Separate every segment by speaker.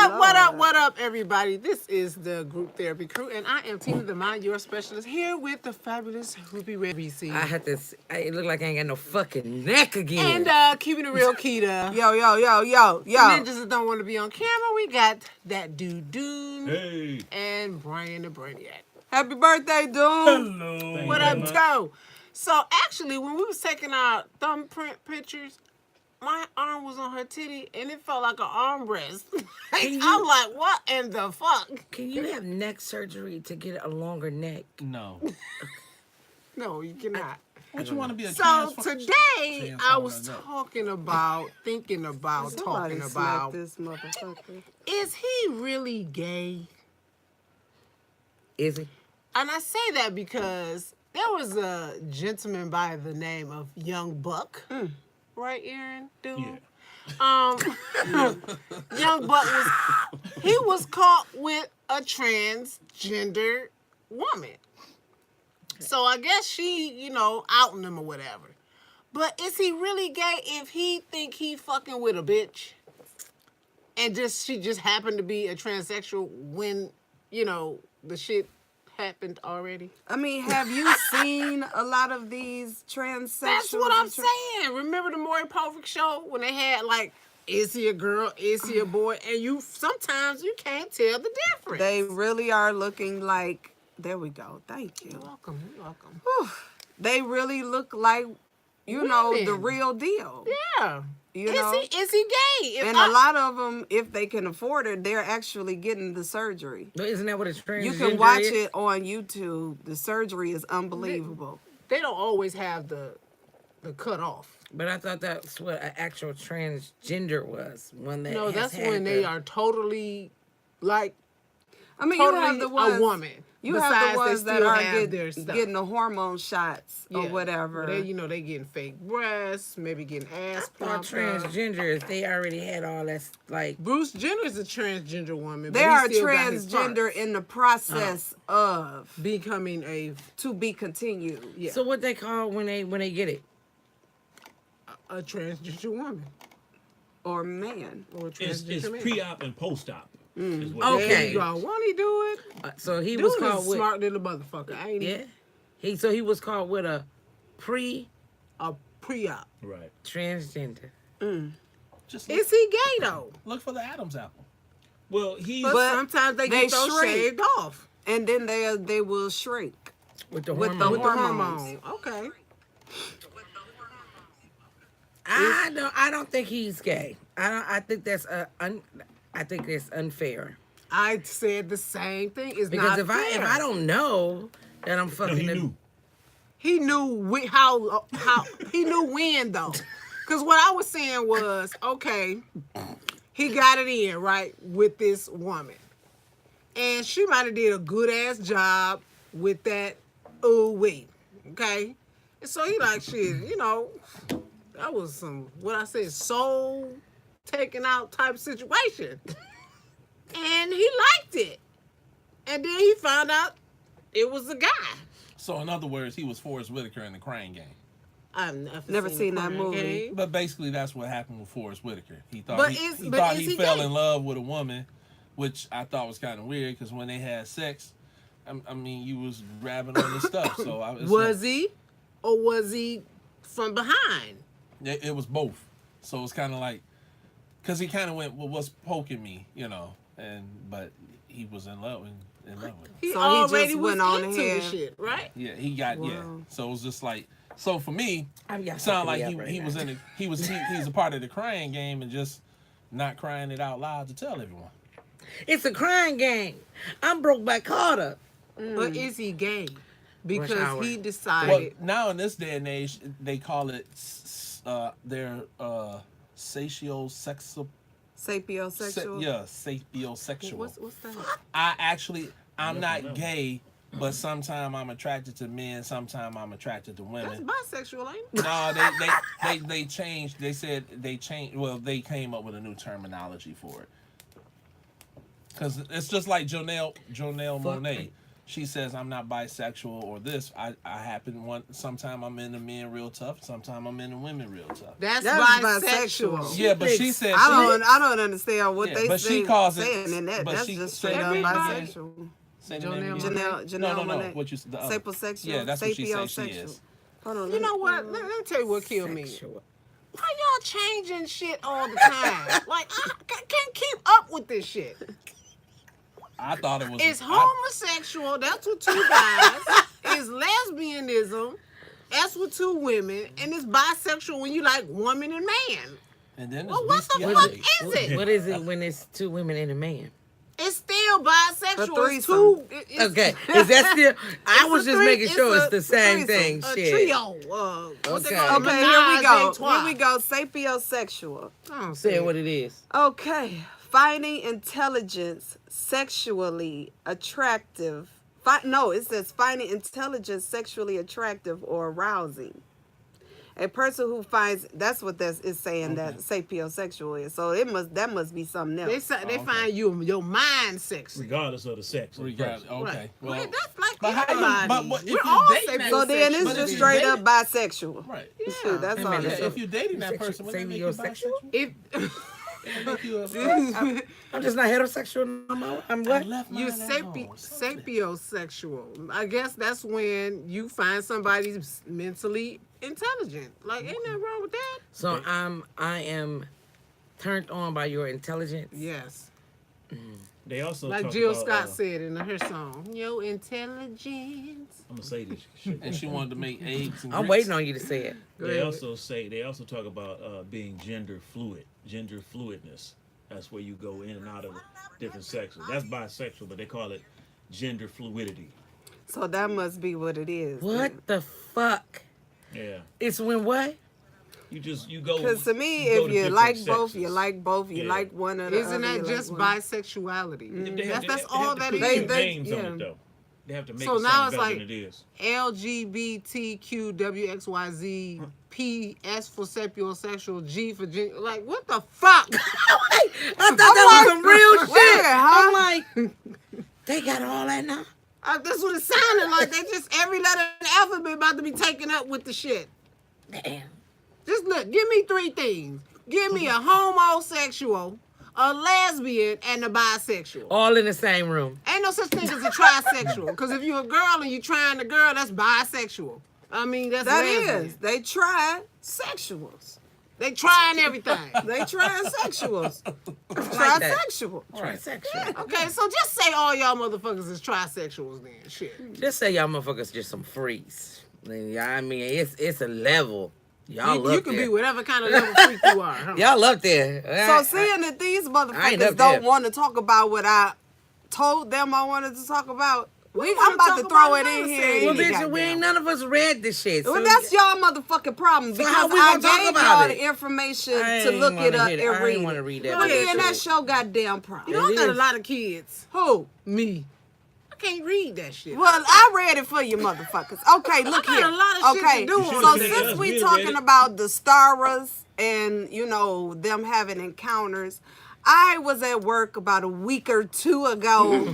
Speaker 1: What up, everybody? This is the Group Therapy Crew, and I am Tina, the Mind Your Specialist, here with the fabulous Ruby Red BC.
Speaker 2: I had this. It looked like I ain't got no fucking neck again.
Speaker 1: And keeping it real, Keita.
Speaker 3: Yo.
Speaker 1: Ninjas that don't want to be on camera, we got that dude, Dune.
Speaker 4: Hey.
Speaker 1: And Brian the Brainiac.
Speaker 3: Happy birthday, dude.
Speaker 4: Hello.
Speaker 1: What up, Joe? So, actually, when we was taking our thumbprint pictures, my arm was on her titty, and it felt like an armrest. I'm like, what in the fuck?
Speaker 2: Can you have neck surgery to get a longer neck?
Speaker 4: No.
Speaker 1: No, you cannot.
Speaker 4: What you want to be a
Speaker 1: So today I was
Speaker 4: Transformer,
Speaker 1: thinking about,
Speaker 3: Somebody smack this motherfucker.
Speaker 1: is he really gay?
Speaker 2: Is he?
Speaker 1: And I say that because there was a gentleman by the name of Young Buck, right, Aaron? Dude?
Speaker 4: Yeah.
Speaker 1: Young Buck was caught with a transgender woman. So I guess she, outing him or whatever. But is he really gay if he think he fucking with a bitch? And she just happened to be a transsexual when, the shit happened already?
Speaker 3: I mean, have you seen a lot of these transsexuals?
Speaker 1: That's what I'm saying. Remember the Maury Povich show when they had is he a girl? Is he a boy? And sometimes you can't tell the difference.
Speaker 3: They really are looking like. There we go. Thank you.
Speaker 1: You're welcome.
Speaker 3: Whew. They really look like,
Speaker 1: Women.
Speaker 3: the real deal.
Speaker 1: Yeah. Is he gay?
Speaker 3: And a lot of them, if they can afford it, they're actually getting the surgery.
Speaker 2: But isn't that what a transgender
Speaker 3: You can watch
Speaker 2: is?
Speaker 3: it on YouTube. The surgery is unbelievable.
Speaker 1: They don't always have the cut off.
Speaker 2: But I thought that's what an actual transgender was. One that
Speaker 1: No,
Speaker 2: has
Speaker 1: that's
Speaker 2: had
Speaker 1: when they are totally
Speaker 3: I mean,
Speaker 1: totally
Speaker 3: you have the ones,
Speaker 1: a woman.
Speaker 3: You have the ones that are
Speaker 1: getting
Speaker 3: the hormone shots or whatever.
Speaker 1: They getting fake breasts, maybe getting ass
Speaker 2: I thought
Speaker 1: pumped up.
Speaker 2: transgenders, they already had all that,
Speaker 1: Bruce Jenner's a transgender woman.
Speaker 3: They are transgender in the process of
Speaker 1: becoming
Speaker 3: to be continued.
Speaker 1: Yeah.
Speaker 2: So what they call when they get it?
Speaker 1: A transgender woman.
Speaker 3: Or man.
Speaker 1: Or a
Speaker 4: It's
Speaker 1: transgender man.
Speaker 4: pre-op and post-op. is what
Speaker 2: Okay.
Speaker 1: There you go. Won't he do it?
Speaker 2: So he
Speaker 1: Dude
Speaker 2: was
Speaker 1: is
Speaker 2: called with
Speaker 1: smart little motherfucker, ain't he?
Speaker 2: yeah. So he was called with a pre-transgender.
Speaker 1: A pre-op.
Speaker 4: Right. Just
Speaker 1: Is he gay though?
Speaker 4: look for the Adam's apple. Well,
Speaker 1: But sometimes they get those
Speaker 3: shrink.
Speaker 1: shaved off
Speaker 3: And then they will shrink.
Speaker 2: with the
Speaker 3: With
Speaker 2: hormone.
Speaker 3: the
Speaker 1: with the
Speaker 3: hormones.
Speaker 1: hormone. Okay.
Speaker 2: I don't think he's gay. I think that's I think it's unfair.
Speaker 1: I said the same thing. It's
Speaker 2: Because
Speaker 1: not
Speaker 2: if
Speaker 1: fair.
Speaker 2: I don't know that I'm
Speaker 4: no,
Speaker 2: fucking
Speaker 4: he knew.
Speaker 1: He knew how he knew when though, because what I was saying was okay. He got it in right with this woman, and she might have did a good ass job with that. Ooh wee, okay. And so he like shit, that was some what I said soul taken out type situation, and he liked it, and then he found out it was a guy.
Speaker 4: So in other words, he was Forrest Whitaker in the Crane Game.
Speaker 1: I've
Speaker 3: Never seen that
Speaker 1: Crane
Speaker 3: movie.
Speaker 1: Game.
Speaker 4: But basically, that's what happened with Forrest Whitaker. He thought
Speaker 1: But
Speaker 4: he,
Speaker 1: is-
Speaker 4: he
Speaker 1: but
Speaker 4: thought
Speaker 1: is
Speaker 4: he
Speaker 1: he
Speaker 4: fell
Speaker 1: gay?
Speaker 4: in love with a woman, which I thought was kind of weird because when they had sex, I mean, you was grabbing on the stuff. So
Speaker 1: Was he, or was he from behind?
Speaker 4: It was both. So it's kind of like, because he kind of went, well, what's poking me, but he was in love with her.
Speaker 1: He
Speaker 3: So he
Speaker 1: already
Speaker 3: just
Speaker 1: was
Speaker 3: went on
Speaker 1: into
Speaker 3: ahead.
Speaker 1: the shit, right?
Speaker 4: Yeah, he got
Speaker 3: Wow.
Speaker 4: So it was just like, so for me,
Speaker 2: Y'all
Speaker 4: sound like
Speaker 2: fucking me up
Speaker 4: he
Speaker 2: right
Speaker 4: was
Speaker 2: now.
Speaker 4: in it. He's a part of the crying game and just not crying it out loud to tell everyone.
Speaker 2: It's a crying game. I'm broke by Carter.
Speaker 1: But is he gay? Because
Speaker 2: hour.
Speaker 1: he
Speaker 4: Well,
Speaker 1: decided.
Speaker 4: now in this day and age, they call it their sapiosexual.
Speaker 3: Sapiosexual.
Speaker 4: Sapiosexual.
Speaker 1: What's that?
Speaker 4: I'm not gay, but sometimes I'm attracted to men. Sometimes I'm attracted to
Speaker 1: That's
Speaker 4: women.
Speaker 1: bisexual, ain't it?
Speaker 4: No, they changed. They said they changed. Well, they came up with a new terminology for it. Because it's just like Janelle Monáe. she says I'm not bisexual or this, I happen sometime I'm into men real tough, sometime I'm into women real tough.
Speaker 1: That's
Speaker 3: bisexual.
Speaker 1: bisexual.
Speaker 4: Yeah, but she said
Speaker 3: I don't understand what
Speaker 4: Yeah,
Speaker 3: they
Speaker 4: but
Speaker 3: say,
Speaker 4: she calls it-
Speaker 3: saying in that.
Speaker 4: but
Speaker 3: That's
Speaker 4: she-
Speaker 3: just
Speaker 4: so
Speaker 3: straight up
Speaker 1: everybody-
Speaker 3: bisexual.
Speaker 4: say the name
Speaker 1: Janelle
Speaker 4: again.
Speaker 3: Janelle
Speaker 4: No.
Speaker 3: Monáe.
Speaker 4: What you the other.
Speaker 3: Sapiosexual.
Speaker 4: Yeah, that's what she says she
Speaker 3: sapiosexual.
Speaker 4: is.
Speaker 3: Hold on.
Speaker 1: You know what? Let me tell you what killed me.
Speaker 2: Sexual.
Speaker 1: Why y'all changing shit all the time? Like, I can't keep up with this shit.
Speaker 4: I thought it was.
Speaker 1: It's homosexual. That's with 2 guys. It's lesbianism. That's with 2 women. And it's bisexual when you like woman and man.
Speaker 4: And then
Speaker 1: Well,
Speaker 4: there's
Speaker 1: what the
Speaker 4: bestiality.
Speaker 1: fuck is it?
Speaker 2: What is it when it's 2 women and a man?
Speaker 1: It's still bisexual.
Speaker 3: A
Speaker 1: It's
Speaker 3: threesome.
Speaker 1: 2. It's,
Speaker 2: Okay, is that still? I
Speaker 1: it's
Speaker 2: was
Speaker 1: a
Speaker 2: just
Speaker 1: three-
Speaker 2: making sure it's
Speaker 3: a
Speaker 2: the same
Speaker 3: threesome,
Speaker 2: thing.
Speaker 1: a
Speaker 2: Shit.
Speaker 1: trio. What they
Speaker 2: Okay.
Speaker 1: call it?
Speaker 3: Okay, here we
Speaker 1: Menage
Speaker 3: go.
Speaker 1: a trois.
Speaker 3: Here we go. Sapiosexual.
Speaker 1: I don't
Speaker 2: Say
Speaker 1: see
Speaker 2: what it is.
Speaker 3: Okay. Finding intelligence sexually attractive. No, it says finding intelligence sexually attractive or arousing. A person who finds, that's what this is saying that sapiosexual is. So that must be something else.
Speaker 1: They find your mind sexy.
Speaker 5: regardless of the sex. of the person.
Speaker 4: Okay.
Speaker 1: Right.
Speaker 4: Well,
Speaker 1: Well, that's like
Speaker 4: but how you-
Speaker 1: everybody.
Speaker 4: but what- if
Speaker 1: We're
Speaker 4: you
Speaker 1: all
Speaker 4: dating that-
Speaker 3: So then
Speaker 1: sapiosexual.
Speaker 3: it's
Speaker 4: But
Speaker 3: just
Speaker 4: if
Speaker 3: straight
Speaker 4: you
Speaker 3: up bisexual.
Speaker 4: right.
Speaker 3: Shoot, that's
Speaker 2: Wait a
Speaker 3: all.
Speaker 2: minute,
Speaker 3: it
Speaker 4: Yeah,
Speaker 3: is.
Speaker 4: if you're dating that
Speaker 2: Sexual-
Speaker 4: person, would
Speaker 2: say
Speaker 4: that make
Speaker 2: you're
Speaker 4: you
Speaker 2: sexual?
Speaker 4: bisexual?
Speaker 1: If
Speaker 4: Would that make you a-
Speaker 2: I'm just not heterosexual no more. I'm
Speaker 4: I
Speaker 2: what?
Speaker 4: left
Speaker 1: you
Speaker 4: mine at home.
Speaker 1: sapiosexual, I guess that's when you find somebody who's mentally intelligent. Like, ain't nothing wrong with that.
Speaker 2: So I am turned on by your intelligence.
Speaker 1: Yes.
Speaker 5: They also
Speaker 1: Like
Speaker 5: talk
Speaker 1: Jill
Speaker 5: about,
Speaker 1: Scott said in her song, your intelligence.
Speaker 5: I'm gonna say this shit.
Speaker 4: And she wanted to make eggs and
Speaker 2: I'm
Speaker 4: grits.
Speaker 2: waiting on you to say it.
Speaker 1: Go
Speaker 5: They
Speaker 1: ahead.
Speaker 5: also talk about being gender fluidness. That's where you go in and out of different sexes. That's bisexual, but they call it gender fluidity.
Speaker 3: So that must be what it is.
Speaker 2: What the fuck?
Speaker 5: Yeah,
Speaker 2: It's when what?
Speaker 5: you go.
Speaker 3: Because to me,
Speaker 5: you go
Speaker 3: if
Speaker 5: to
Speaker 3: you
Speaker 5: different
Speaker 3: like both,
Speaker 5: sexes.
Speaker 3: you like both. You
Speaker 5: Yeah.
Speaker 3: like one or the
Speaker 1: Isn't
Speaker 3: other.
Speaker 1: that
Speaker 3: you
Speaker 1: just
Speaker 3: like one.
Speaker 1: bisexuality?
Speaker 5: They have
Speaker 1: That's
Speaker 5: to
Speaker 1: all
Speaker 5: put
Speaker 1: that
Speaker 5: two
Speaker 1: is.
Speaker 5: names on
Speaker 3: yeah.
Speaker 5: it though. They have to make
Speaker 1: So
Speaker 5: it
Speaker 1: now
Speaker 5: sound
Speaker 1: it's
Speaker 5: better
Speaker 1: like
Speaker 5: than it is.
Speaker 1: LGBTQWXYZ, P, S for sapiosexual, G for gen. Like, what the fuck?
Speaker 2: I thought that was some real shit.
Speaker 3: Weird, huh?
Speaker 2: I'm like, they got all that now.
Speaker 1: That's what it sounded like. They just, every letter in the alphabet about to be taken up with the shit.
Speaker 2: Damn.
Speaker 1: Just look, give me 3 things. Give me a homosexual, a lesbian, and a bisexual.
Speaker 2: All in the same room.
Speaker 1: Ain't no such thing as a trisexual. Because if you're a girl and you're trying a girl, that's bisexual. I mean, that's
Speaker 3: That
Speaker 1: lesbian.
Speaker 3: is. They tried sexuals.
Speaker 1: They trying everything.
Speaker 3: They tried sexuals.
Speaker 2: Like that.
Speaker 3: Trisexual.
Speaker 2: Trisexual.
Speaker 1: Okay, so just say all y'all motherfuckers is trisexuals then. Shit.
Speaker 2: Just say y'all motherfuckers just some freaks. I mean, it's a level. Y'all
Speaker 1: You
Speaker 2: up
Speaker 1: can
Speaker 2: there.
Speaker 1: be whatever kind of level freak you are. Huh?
Speaker 2: Y'all up there.
Speaker 3: So seeing that these
Speaker 2: I ain't
Speaker 3: motherfuckers
Speaker 2: up
Speaker 3: don't
Speaker 2: there.
Speaker 3: want to talk about what I told them I wanted to talk about,
Speaker 1: We
Speaker 3: I'm
Speaker 1: wanna
Speaker 3: about
Speaker 1: talk
Speaker 3: to throw
Speaker 1: about
Speaker 3: it in
Speaker 1: nonsense.
Speaker 3: here.
Speaker 2: Well,
Speaker 3: any
Speaker 2: bitch, we
Speaker 3: goddamn
Speaker 2: ain't none of us read this shit.
Speaker 3: Well,
Speaker 2: so-
Speaker 3: that's y'all motherfucking problem
Speaker 2: So
Speaker 3: because
Speaker 2: how we
Speaker 3: I
Speaker 2: gonna talk
Speaker 3: gave
Speaker 2: about
Speaker 3: y'all
Speaker 2: it?
Speaker 3: the information
Speaker 2: I
Speaker 3: to
Speaker 2: ain't
Speaker 3: look it
Speaker 2: wanna
Speaker 3: up
Speaker 2: hit
Speaker 3: and
Speaker 2: I
Speaker 3: read
Speaker 2: ain't
Speaker 3: it.
Speaker 2: want to read that.
Speaker 3: Well, then
Speaker 2: bullshit.
Speaker 3: that's your goddamn problem.
Speaker 1: You know, I
Speaker 2: It
Speaker 1: got a
Speaker 2: is.
Speaker 1: lot of kids.
Speaker 3: Who?
Speaker 1: Me. I can't read that shit.
Speaker 3: Well, I read it for you motherfuckers. Okay, look
Speaker 1: got
Speaker 3: here.
Speaker 1: a lot of shit
Speaker 3: Okay,
Speaker 1: to do on
Speaker 3: so
Speaker 5: this.
Speaker 3: since we
Speaker 5: We
Speaker 3: talking
Speaker 5: read it.
Speaker 3: about the Staras and, you know, them having encounters, I was at work about a week or 2 ago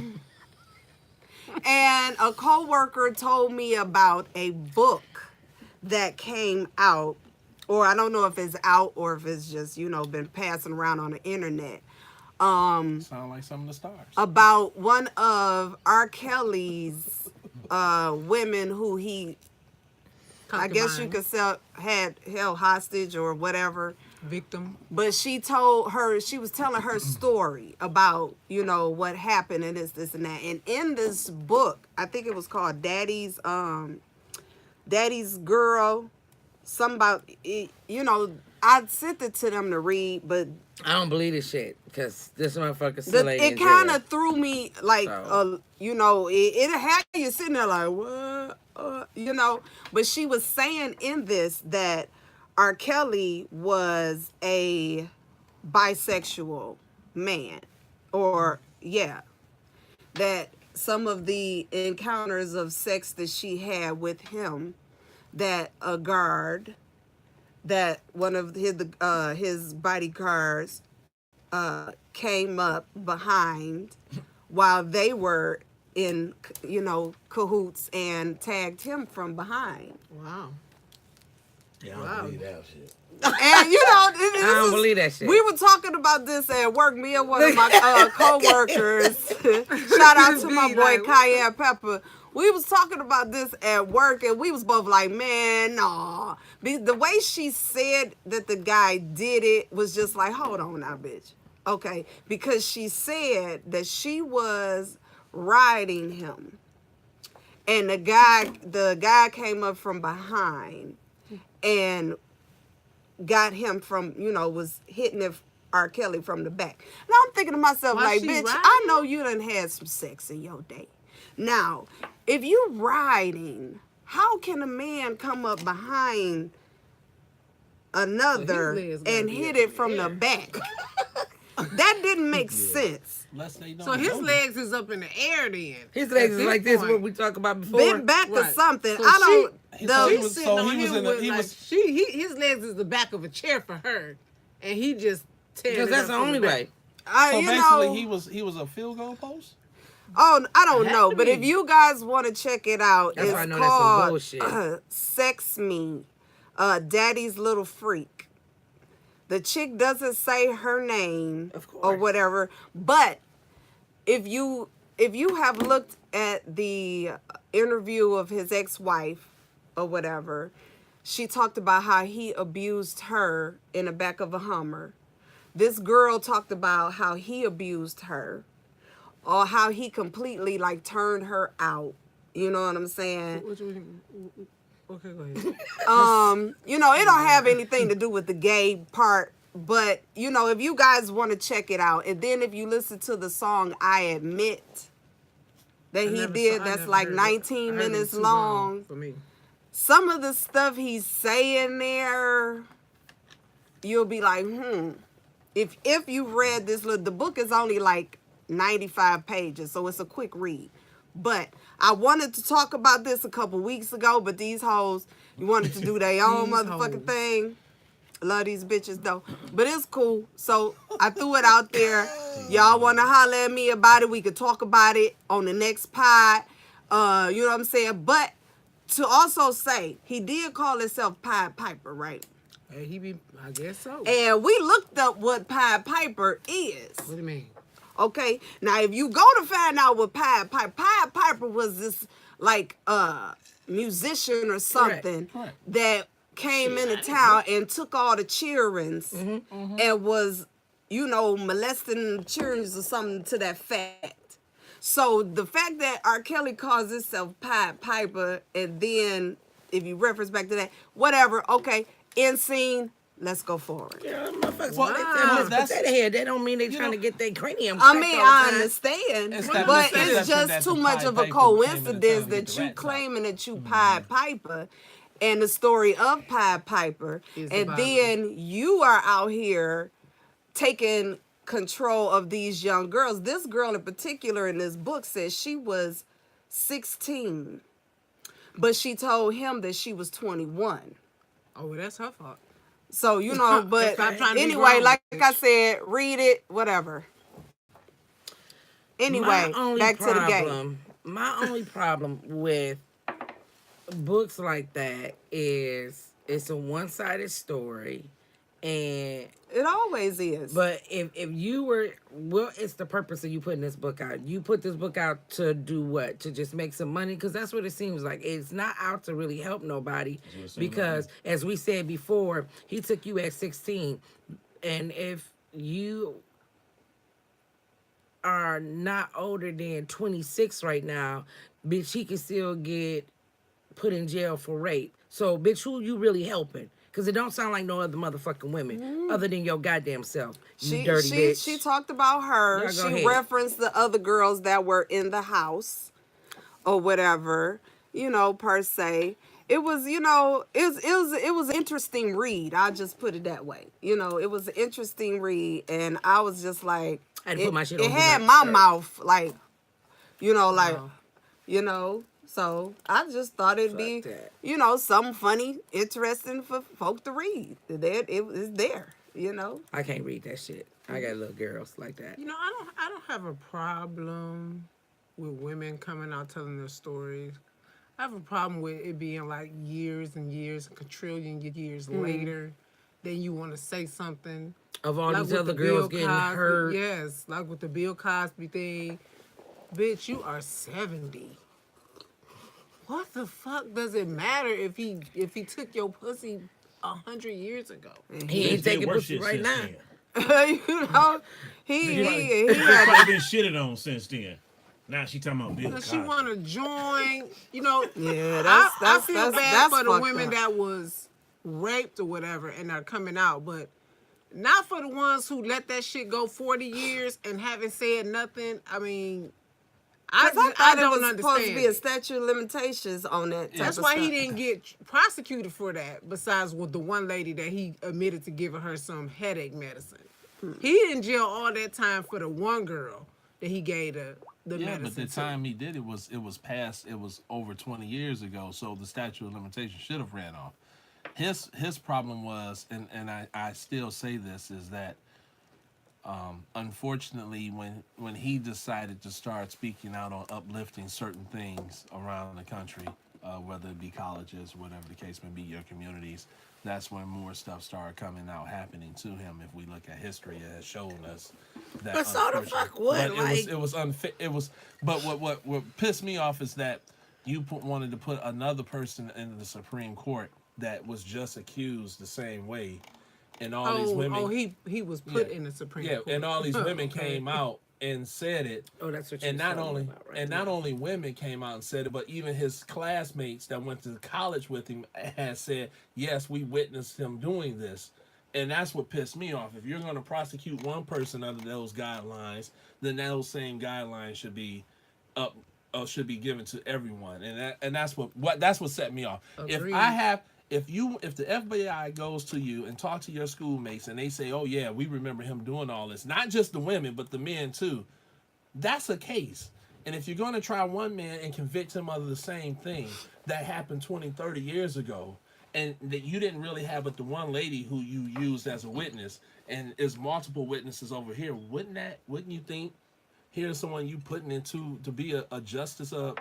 Speaker 3: and a coworker told me about a book that came out, or I don't know if it's out or if it's just, you know, been passing around on the internet.
Speaker 4: Sound like some of the stars.
Speaker 3: About one of R. Kelly's women who he, I guess you could say, had held hostage or whatever.
Speaker 1: Victim.
Speaker 3: But she was telling her story about, you know, what happened and this and that. And in this book, I think it was called Daddy's Girl, something about, you know, I sent it to them to read, but
Speaker 2: I don't believe this shit because this motherfucker still ain't
Speaker 3: it
Speaker 2: in
Speaker 3: kind
Speaker 2: jail.
Speaker 3: of threw me like,
Speaker 2: So.
Speaker 3: you know, it had you sitting there like, what, you know. But she was saying in this that R. Kelly was a bisexual man, or yeah, that some of the encounters of sex that she had with him, that a guard, that one of his bodyguards came up behind while they were in, cahoots and tagged him from behind.
Speaker 1: Wow.
Speaker 5: Yeah, I don't believe that shit.
Speaker 3: And
Speaker 2: I don't believe that shit.
Speaker 3: We were talking about this at work. Me and one of my coworkers. Shout out to my boy Cayenne Pepper. We was talking about this at work, and we was both like, "Man, nah." The way she said that the guy did it was just like, "Hold on now, bitch." Okay, because she said that she was riding him, and the guy came up from behind and got him from, was hitting R. Kelly from the back. And I'm thinking to myself,
Speaker 1: Why
Speaker 3: like,
Speaker 1: she
Speaker 3: bitch,
Speaker 1: riding?
Speaker 3: I know you done had some sex in your day. Now, if you riding, how can a man come up behind another
Speaker 1: legs gotta
Speaker 3: and
Speaker 1: be
Speaker 3: hit
Speaker 1: up in
Speaker 3: it from
Speaker 1: the
Speaker 3: the
Speaker 1: air.
Speaker 3: back? That didn't make sense.
Speaker 4: Unless they don't
Speaker 1: So his
Speaker 4: know.
Speaker 1: legs is up in the air then.
Speaker 2: His legs
Speaker 1: At
Speaker 2: is like this,
Speaker 1: point.
Speaker 2: what we talked about before.
Speaker 3: Bent back or
Speaker 1: Right.
Speaker 3: something.
Speaker 1: So
Speaker 3: I don't.
Speaker 4: she
Speaker 3: the,
Speaker 4: was-
Speaker 1: Sitting
Speaker 4: so
Speaker 1: on
Speaker 4: he was
Speaker 1: him
Speaker 4: in a-
Speaker 1: with,
Speaker 4: he
Speaker 1: like,
Speaker 4: was-
Speaker 1: his legs is the back of a chair for her, and he just tearing
Speaker 2: Because
Speaker 1: it
Speaker 2: that's
Speaker 1: up
Speaker 2: the
Speaker 1: from
Speaker 2: only
Speaker 1: back.
Speaker 2: way.
Speaker 4: So
Speaker 3: you
Speaker 4: basically,
Speaker 3: know,
Speaker 4: he was a field goal post.
Speaker 3: Oh, I don't
Speaker 1: Had
Speaker 3: know,
Speaker 1: to
Speaker 3: but
Speaker 1: be.
Speaker 3: if you guys want to check it out,
Speaker 2: That's
Speaker 3: it's
Speaker 2: why I know that's some
Speaker 3: called
Speaker 2: bullshit.
Speaker 3: Sex Me, Daddy's Little Freak. The chick doesn't say her name
Speaker 2: Of course.
Speaker 3: or whatever, but if you have looked at the interview of his ex-wife or whatever, she talked about how he abused her in the back of a Hummer. This girl talked about how he abused her, or how he completely like turned her out. You know what I'm saying?
Speaker 1: Okay, go ahead.
Speaker 3: It don't have anything to do with the gay part, but if you guys want to check it out, and then if you listen to the song "I Admit" that he did, that's like 19 minutes long.
Speaker 1: For me.
Speaker 3: Some of the stuff he's saying there, you'll be like, If you've read this, look, the book is only like 95 pages, so it's a quick read. But I wanted to talk about this a couple weeks ago, but these hoes, you wanted to do their own
Speaker 1: These
Speaker 3: motherfucking
Speaker 1: hoes.
Speaker 3: thing. Love these bitches though. But it's cool. So I threw it out there. Y'all want to holler at me about it, we could talk about it on the next pod. You know what I'm saying? But to also say, he did call himself Pied Piper, right?
Speaker 1: Hey, I guess so.
Speaker 3: And we looked up what Pied Piper is.
Speaker 1: What do you mean?
Speaker 3: Okay, now if you go to find out what Pied Piper was this like musician or something
Speaker 4: Correct.
Speaker 3: that came into town and took all the childrens and was, molesting the children or something to that fact. So the fact that R. Kelly calls himself Pied Piper, and then if you reference back to that, whatever, okay, end scene, let's go forward.
Speaker 2: Yeah, motherfuckers,
Speaker 4: Well,
Speaker 2: when they
Speaker 4: wow.
Speaker 2: tell Miss
Speaker 4: That's-
Speaker 2: Potato Head, that don't mean they
Speaker 4: You
Speaker 2: trying to
Speaker 4: know-
Speaker 2: get their cranium
Speaker 3: I
Speaker 2: cracked
Speaker 3: mean,
Speaker 2: all
Speaker 3: I
Speaker 2: the time.
Speaker 3: understand,
Speaker 4: It's that
Speaker 3: but
Speaker 4: misconception
Speaker 3: it's just
Speaker 4: that
Speaker 3: too
Speaker 4: the
Speaker 3: much
Speaker 4: Pied
Speaker 3: of a
Speaker 4: Piper came into
Speaker 3: coincidence
Speaker 4: town to
Speaker 3: that
Speaker 4: get the
Speaker 3: you
Speaker 4: rats out.
Speaker 3: claiming that you Pied Piper and the story of Pied Piper,
Speaker 1: Is
Speaker 3: and
Speaker 1: about
Speaker 3: then you are out here taking control of these young girls. This girl in particular in this book says she was 16, but she told him that she was 21.
Speaker 1: Oh, well, that's her fault.
Speaker 3: So, but
Speaker 1: Stop trying to be
Speaker 3: anyway,
Speaker 1: grown,
Speaker 3: like
Speaker 1: bitch.
Speaker 3: I said, read it, whatever. Anyway,
Speaker 2: My only
Speaker 3: back to the game.
Speaker 2: problem- My only problem with books like that is it's a one-sided story, and
Speaker 3: It always is.
Speaker 2: but if you were, well, it's the purpose of you putting this book out. You put this book out to do what? To just make some money? Because that's what it seems like. It's not out to really help nobody.
Speaker 5: what it seems
Speaker 2: Because as we said before, he took you at 16, and if you are not older than 26 right now, bitch, he can still get put in jail for rape. So, bitch, who you really helping? Because it don't sound like no other motherfucking women other than your goddamn self, you dirty bitch.
Speaker 3: She talked about her.
Speaker 2: Yeah, go
Speaker 3: She
Speaker 2: ahead.
Speaker 3: referenced the other girls that were in the house or whatever, per se. It was, it was an interesting read. I'll just put it that way. It was an interesting read, and I was just like,
Speaker 2: I had to put my shit on
Speaker 3: it
Speaker 2: do
Speaker 3: had
Speaker 2: not
Speaker 3: my
Speaker 2: disturb.
Speaker 3: mouth like,
Speaker 1: Wow.
Speaker 3: So I just thought it'd
Speaker 2: Fuck
Speaker 3: be,
Speaker 2: that.
Speaker 3: something funny, interesting for folk to read. It was there,
Speaker 2: I can't read that shit. I got little girls like that.
Speaker 1: I don't have a problem with women coming out telling their stories. I have a problem with it being like years and years, a quadrillion years later, then you want to say something.
Speaker 2: Of all
Speaker 1: Like
Speaker 2: these
Speaker 1: with
Speaker 2: other
Speaker 1: the
Speaker 2: girls
Speaker 1: Bill
Speaker 2: getting
Speaker 1: Cosby,
Speaker 2: hurt.
Speaker 1: yes, like with the Bill Cosby thing. Bitch, you are 70. What the fuck does it matter if he took your pussy 100 years ago?
Speaker 2: He ain't
Speaker 5: Did
Speaker 2: taking
Speaker 5: worse
Speaker 2: pussy
Speaker 5: shit
Speaker 2: right
Speaker 5: since
Speaker 2: now.
Speaker 5: then.
Speaker 1: You know, he
Speaker 5: He's
Speaker 1: had.
Speaker 5: probably been shitted on since then. Now she talking about Bill
Speaker 1: She
Speaker 5: Cosby.
Speaker 1: want to join. You know,
Speaker 3: Yeah,
Speaker 1: I feel bad
Speaker 3: that's
Speaker 1: for the
Speaker 3: fucked
Speaker 1: women
Speaker 3: up.
Speaker 1: that was raped or whatever and are coming out, but not for the ones who let that shit go 40 years and haven't said nothing. I mean, I
Speaker 3: Because I thought it
Speaker 1: don't
Speaker 3: was supposed to
Speaker 1: understand.
Speaker 3: be a
Speaker 1: it.
Speaker 3: statute of limitations on that. Type
Speaker 1: That's
Speaker 3: of
Speaker 1: why he
Speaker 3: stuff.
Speaker 1: didn't get prosecuted for that. Besides with the one lady that he admitted to giving her some headache medicine, he in jail all that time for the one girl that he gave the
Speaker 4: Yeah,
Speaker 1: medicine
Speaker 4: but the
Speaker 1: to.
Speaker 4: time he did it was past. It was over 20 years ago, so the statute of limitations should have ran off. His problem was, and I still say this, is that unfortunately when he decided to start speaking out on uplifting certain things around the country, whether it be colleges, whatever the case may be, your communities, that's when more stuff started coming out happening to him. If we look at history, it has shown us that.
Speaker 2: But so the fuck what?
Speaker 4: But
Speaker 2: Like,
Speaker 4: it was unfit. It was. But what pissed me off is that you wanted to put another person in the Supreme Court that was just accused the same way, and all these women.
Speaker 1: He was put
Speaker 4: Yeah.
Speaker 1: in the Supreme
Speaker 4: Yeah,
Speaker 1: Court.
Speaker 4: and all these women
Speaker 1: Okay.
Speaker 4: came out and said it.
Speaker 2: oh, that's what you
Speaker 4: And
Speaker 2: was
Speaker 4: not
Speaker 2: talking
Speaker 4: only
Speaker 2: about, right
Speaker 4: and
Speaker 2: there.
Speaker 4: not only women came out and said it, but even his classmates that went to college with him had said, "Yes, we witnessed him doing this." And that's what pissed me off. If you're going to prosecute one person under those guidelines, then those same guidelines should be up should be given to everyone. And that's what set me off.
Speaker 1: Agreed.
Speaker 4: If the FBI goes to you and talk to your schoolmates and they say, "Oh yeah, we remember him doing all this," not just the women but the men too, that's a case. And if you're going to try one man and convict him of the same thing that happened 20, 30 years ago, and that you didn't really have but the one lady who you used as a witness, and there's multiple witnesses over here, wouldn't you think here's someone you putting into to be a justice of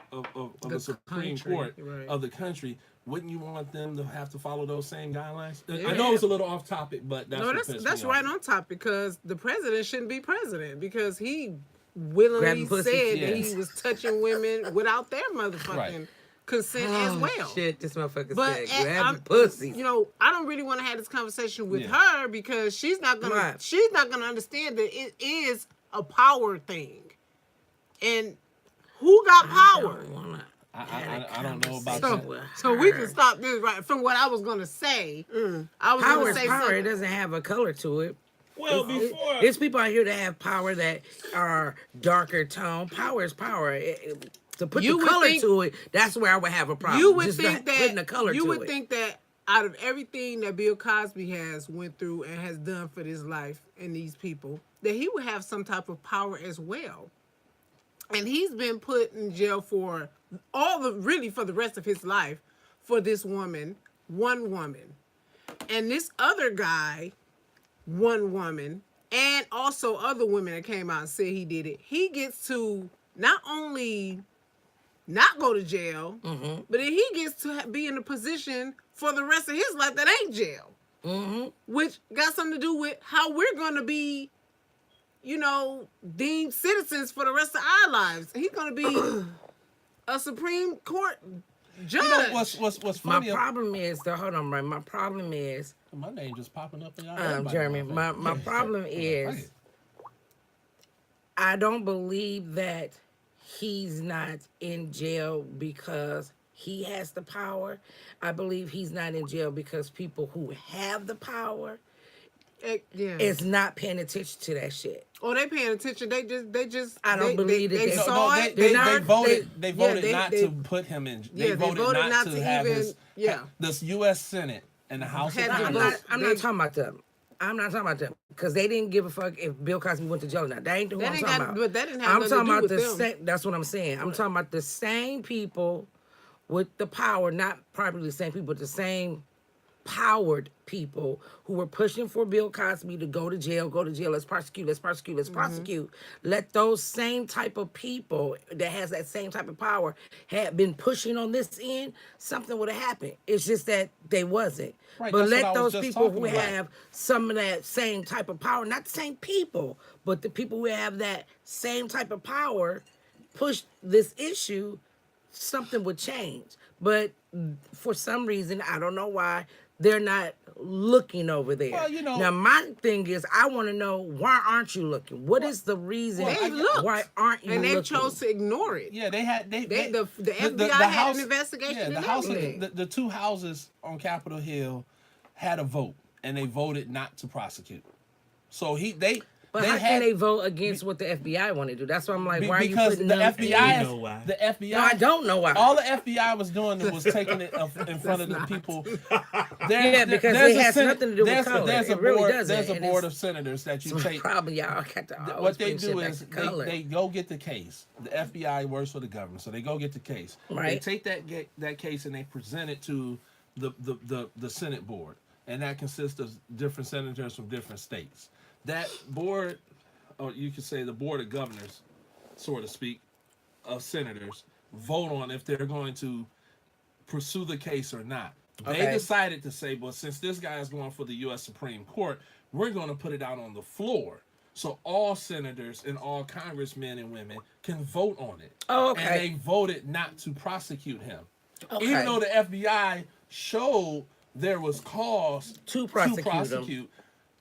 Speaker 4: the Supreme
Speaker 1: country,
Speaker 4: Court
Speaker 1: right.
Speaker 4: of the country? Wouldn't you want them to have to follow those same guidelines? I
Speaker 1: Yeah.
Speaker 4: know it's a little off topic, but that's
Speaker 1: No,
Speaker 4: what
Speaker 1: that's
Speaker 4: pissed
Speaker 1: that's
Speaker 4: me
Speaker 1: right
Speaker 4: off.
Speaker 1: on top because the president shouldn't be president because he
Speaker 2: Grabbing
Speaker 1: willingly
Speaker 2: pussy.
Speaker 1: said that
Speaker 4: Yeah.
Speaker 1: he was touching women without their motherfucking
Speaker 4: Right.
Speaker 1: consent as well.
Speaker 2: Oh, shit, this motherfucker
Speaker 1: But
Speaker 2: said grab
Speaker 1: I'm-
Speaker 2: the pussy.
Speaker 1: You know, I don't really want to have this conversation with
Speaker 4: Yeah.
Speaker 1: her because she's not gonna
Speaker 2: Right.
Speaker 1: understand that it is a power thing, and who got power?
Speaker 2: I don't wanna
Speaker 4: I
Speaker 2: have a
Speaker 4: don't know about
Speaker 2: conversation
Speaker 4: that.
Speaker 2: with
Speaker 1: So we
Speaker 2: her.
Speaker 1: can stop this right from what I was gonna say. I was
Speaker 2: Power
Speaker 1: gonna
Speaker 2: is
Speaker 1: say
Speaker 2: power. It
Speaker 1: something.
Speaker 2: doesn't have a color to it.
Speaker 5: Well, before
Speaker 2: There's people out here that have power that are darker tone. Power is power. To put
Speaker 1: You
Speaker 2: the
Speaker 1: would
Speaker 2: color
Speaker 1: think-
Speaker 2: to it, that's where I would have a problem.
Speaker 1: You would
Speaker 2: Just
Speaker 1: think
Speaker 2: not putting a
Speaker 1: that
Speaker 2: color
Speaker 1: you
Speaker 2: to
Speaker 1: would
Speaker 2: it.
Speaker 1: think that out of everything that Bill Cosby has went through and has done for this life and these people, that he would have some type of power as well. And he's been put in jail for for the rest of his life for this woman, one woman. And this other guy, one woman, and also other women that came out and said he did it. He gets to not only not go to jail, but then he gets to be in a position for the rest of his life that ain't jail. Which got something to do with how we're going to be, deemed citizens for the rest of our lives. He's going to be a Supreme Court judge.
Speaker 4: You know what's
Speaker 2: My
Speaker 4: funny?
Speaker 2: problem is, hold on, right? My problem is,
Speaker 4: My name just popping up in y'all. everybody
Speaker 2: Jeremy,
Speaker 4: know
Speaker 2: my
Speaker 4: that.
Speaker 2: problem
Speaker 4: Fuck
Speaker 2: is,
Speaker 4: it.
Speaker 2: I don't believe that he's not in jail because he has the power. I believe he's not in jail because people who have the power
Speaker 1: Yeah.
Speaker 2: is not paying attention to that shit.
Speaker 1: Oh, they paying attention. They just.
Speaker 2: I don't believe that
Speaker 1: they
Speaker 2: they-
Speaker 4: No,
Speaker 1: saw
Speaker 4: no,
Speaker 1: it.
Speaker 4: they
Speaker 2: not-
Speaker 4: voted.
Speaker 2: they-
Speaker 4: They voted
Speaker 1: yeah,
Speaker 4: not
Speaker 1: they-
Speaker 4: to put him in. They
Speaker 1: Yeah, they
Speaker 4: voted not to have
Speaker 1: even-
Speaker 4: his.
Speaker 1: yeah.
Speaker 4: This U.S. Senate and the House of
Speaker 1: Had to
Speaker 2: I'm
Speaker 1: vote.
Speaker 4: Congress.
Speaker 2: not, I'm not talking about them. I'm not talking about them because they didn't give a fuck if Bill Cosby went to jail or not. That ain't who
Speaker 1: That
Speaker 2: I'm
Speaker 1: ain't
Speaker 2: talking
Speaker 1: got-
Speaker 2: about.
Speaker 1: but that didn't have
Speaker 2: I'm
Speaker 1: nothing
Speaker 2: talking
Speaker 1: to do
Speaker 2: about
Speaker 1: with
Speaker 2: the
Speaker 1: them.
Speaker 2: same. That's what I'm saying. I'm talking about the same people with the power, not probably the same people, but the same powered people who were pushing for Bill Cosby to go to jail, let's prosecute, let those same type of people that has that same type of power had been pushing on this end, something would have happened. It's just that they wasn't.
Speaker 4: Right,
Speaker 2: But
Speaker 4: that's what
Speaker 2: let
Speaker 4: I was
Speaker 2: those
Speaker 4: just
Speaker 2: people who
Speaker 4: talking about.
Speaker 2: have some of that same type of power, not the same people, but the people who have that same type of power push this issue, something would change. But for some reason, I don't know why, they're not looking over there.
Speaker 4: Well, you know-
Speaker 2: now my thing is, I want to know, why aren't you looking? What is the reason?
Speaker 4: Well,
Speaker 1: They looked.
Speaker 2: Why aren't you
Speaker 1: And they
Speaker 2: looking?
Speaker 1: chose to ignore it.
Speaker 4: Yeah, they had the
Speaker 1: FBI had an investigation
Speaker 4: Yeah,
Speaker 1: and
Speaker 4: the house,
Speaker 1: everything.
Speaker 4: the two houses on Capitol Hill had a vote, and they voted not to prosecute. So
Speaker 2: But how can they vote against what the FBI want to do? That's why I'm like, why are you
Speaker 4: because
Speaker 2: putting
Speaker 4: the
Speaker 2: them
Speaker 4: FBI,
Speaker 5: You know why.
Speaker 4: the FBI.
Speaker 2: No, I don't know why.
Speaker 4: All the FBI was doing was taking it in front of the people.
Speaker 2: Yeah, because
Speaker 4: there's
Speaker 2: it
Speaker 4: a
Speaker 2: has nothing to do with
Speaker 4: there's
Speaker 2: color.
Speaker 4: There's a
Speaker 2: It really
Speaker 4: board.
Speaker 2: doesn't,
Speaker 4: There's a
Speaker 2: and
Speaker 4: board
Speaker 2: it's-
Speaker 4: of senators that you
Speaker 2: So
Speaker 4: take.
Speaker 2: probably y'all got to always
Speaker 4: What they
Speaker 2: bring shit
Speaker 4: do
Speaker 2: back
Speaker 4: is
Speaker 2: to color.
Speaker 4: they go get the case. The FBI works for the government, so they go get the case. They
Speaker 2: Right.
Speaker 4: take that case and they present it to the Senate board, and that consists of different senators from different states. That board, or you could say the board of governors, so to speak, of senators vote on if they're going to pursue the case or not. They
Speaker 2: Okay.
Speaker 4: decided to say, well, since this guy is going for the U.S. Supreme Court, we're going to put it out on the floor. So all senators and all congressmen and women can vote on it.
Speaker 2: Oh, okay.
Speaker 4: And they voted not to prosecute him.
Speaker 2: Okay.
Speaker 4: Even though the FBI showed there was cause
Speaker 2: To prosecute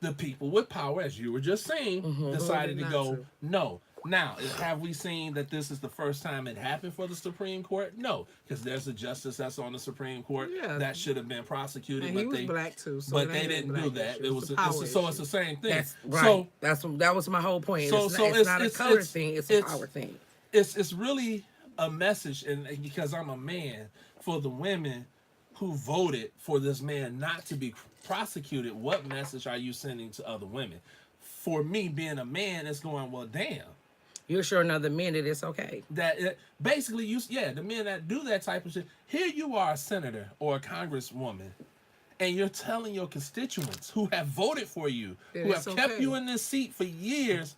Speaker 4: the people with power, as you were just saying, decided to
Speaker 1: Voted
Speaker 4: go,
Speaker 1: not to.
Speaker 4: no. Now, have we seen that this is the first time it happened for the Supreme Court? No, because there's a justice that's on the Supreme Court
Speaker 1: Yeah.
Speaker 4: that should have been prosecuted,
Speaker 1: And
Speaker 4: but
Speaker 1: he was
Speaker 4: they
Speaker 1: black too, so
Speaker 4: but
Speaker 1: it
Speaker 4: they
Speaker 1: ain't a
Speaker 4: didn't
Speaker 1: black
Speaker 4: do that.
Speaker 1: issue.
Speaker 4: It was
Speaker 1: It's a power
Speaker 4: so it's
Speaker 1: issue.
Speaker 4: the same thing.
Speaker 2: That's right.
Speaker 4: So
Speaker 2: That was my whole point.
Speaker 4: So-
Speaker 2: it's
Speaker 4: so
Speaker 2: not,
Speaker 4: it's-
Speaker 2: not a
Speaker 4: it's-
Speaker 2: color
Speaker 4: it's-
Speaker 2: thing. It's a
Speaker 4: it's-
Speaker 2: power thing.
Speaker 4: it's really a message, and because I'm a man, for the women who voted for this man not to be prosecuted. What message are you sending to other women? For me, being a man, it's going, well, damn.
Speaker 2: You're showing other men that it's okay.
Speaker 4: Basically, the men that do that type of shit. Here you are, a senator or a congresswoman, and you're telling your constituents who have voted for you,
Speaker 1: That
Speaker 4: who
Speaker 1: it's
Speaker 4: have kept
Speaker 1: okay.
Speaker 4: you in this seat for years,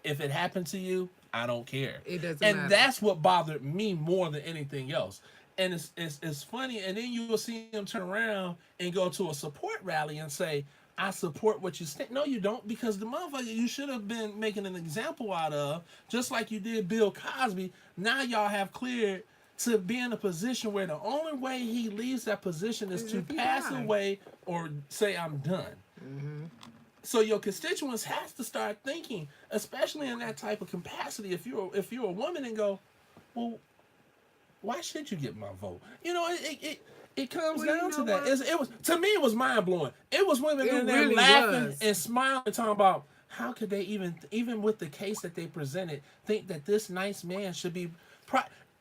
Speaker 4: if it happened to you, I don't care.
Speaker 1: It doesn't
Speaker 4: and
Speaker 1: matter.
Speaker 4: that's what bothered me more than anything else. And it's funny, and then you will see him turn around and go to a support rally and say, I support what you say. No, you don't, because the motherfucker you should have been making an example out of, just like you did Bill Cosby. Now y'all have cleared to be in a position where the only way he leaves that position is to
Speaker 1: if he
Speaker 4: pass
Speaker 1: die.
Speaker 4: away or say, I'm done. So your constituents have to start thinking, especially in that type of capacity. If you're a woman, and go, well, why should you get my vote? You know, it comes
Speaker 1: Well, you
Speaker 4: down to
Speaker 1: know
Speaker 4: that.
Speaker 1: what?
Speaker 4: It was, to me, it was mind blowing. It was women
Speaker 1: It
Speaker 4: in there
Speaker 1: really
Speaker 4: laughing
Speaker 1: was.
Speaker 4: and smiling, and talking about how could they even with the case that they presented, think that this nice man should be.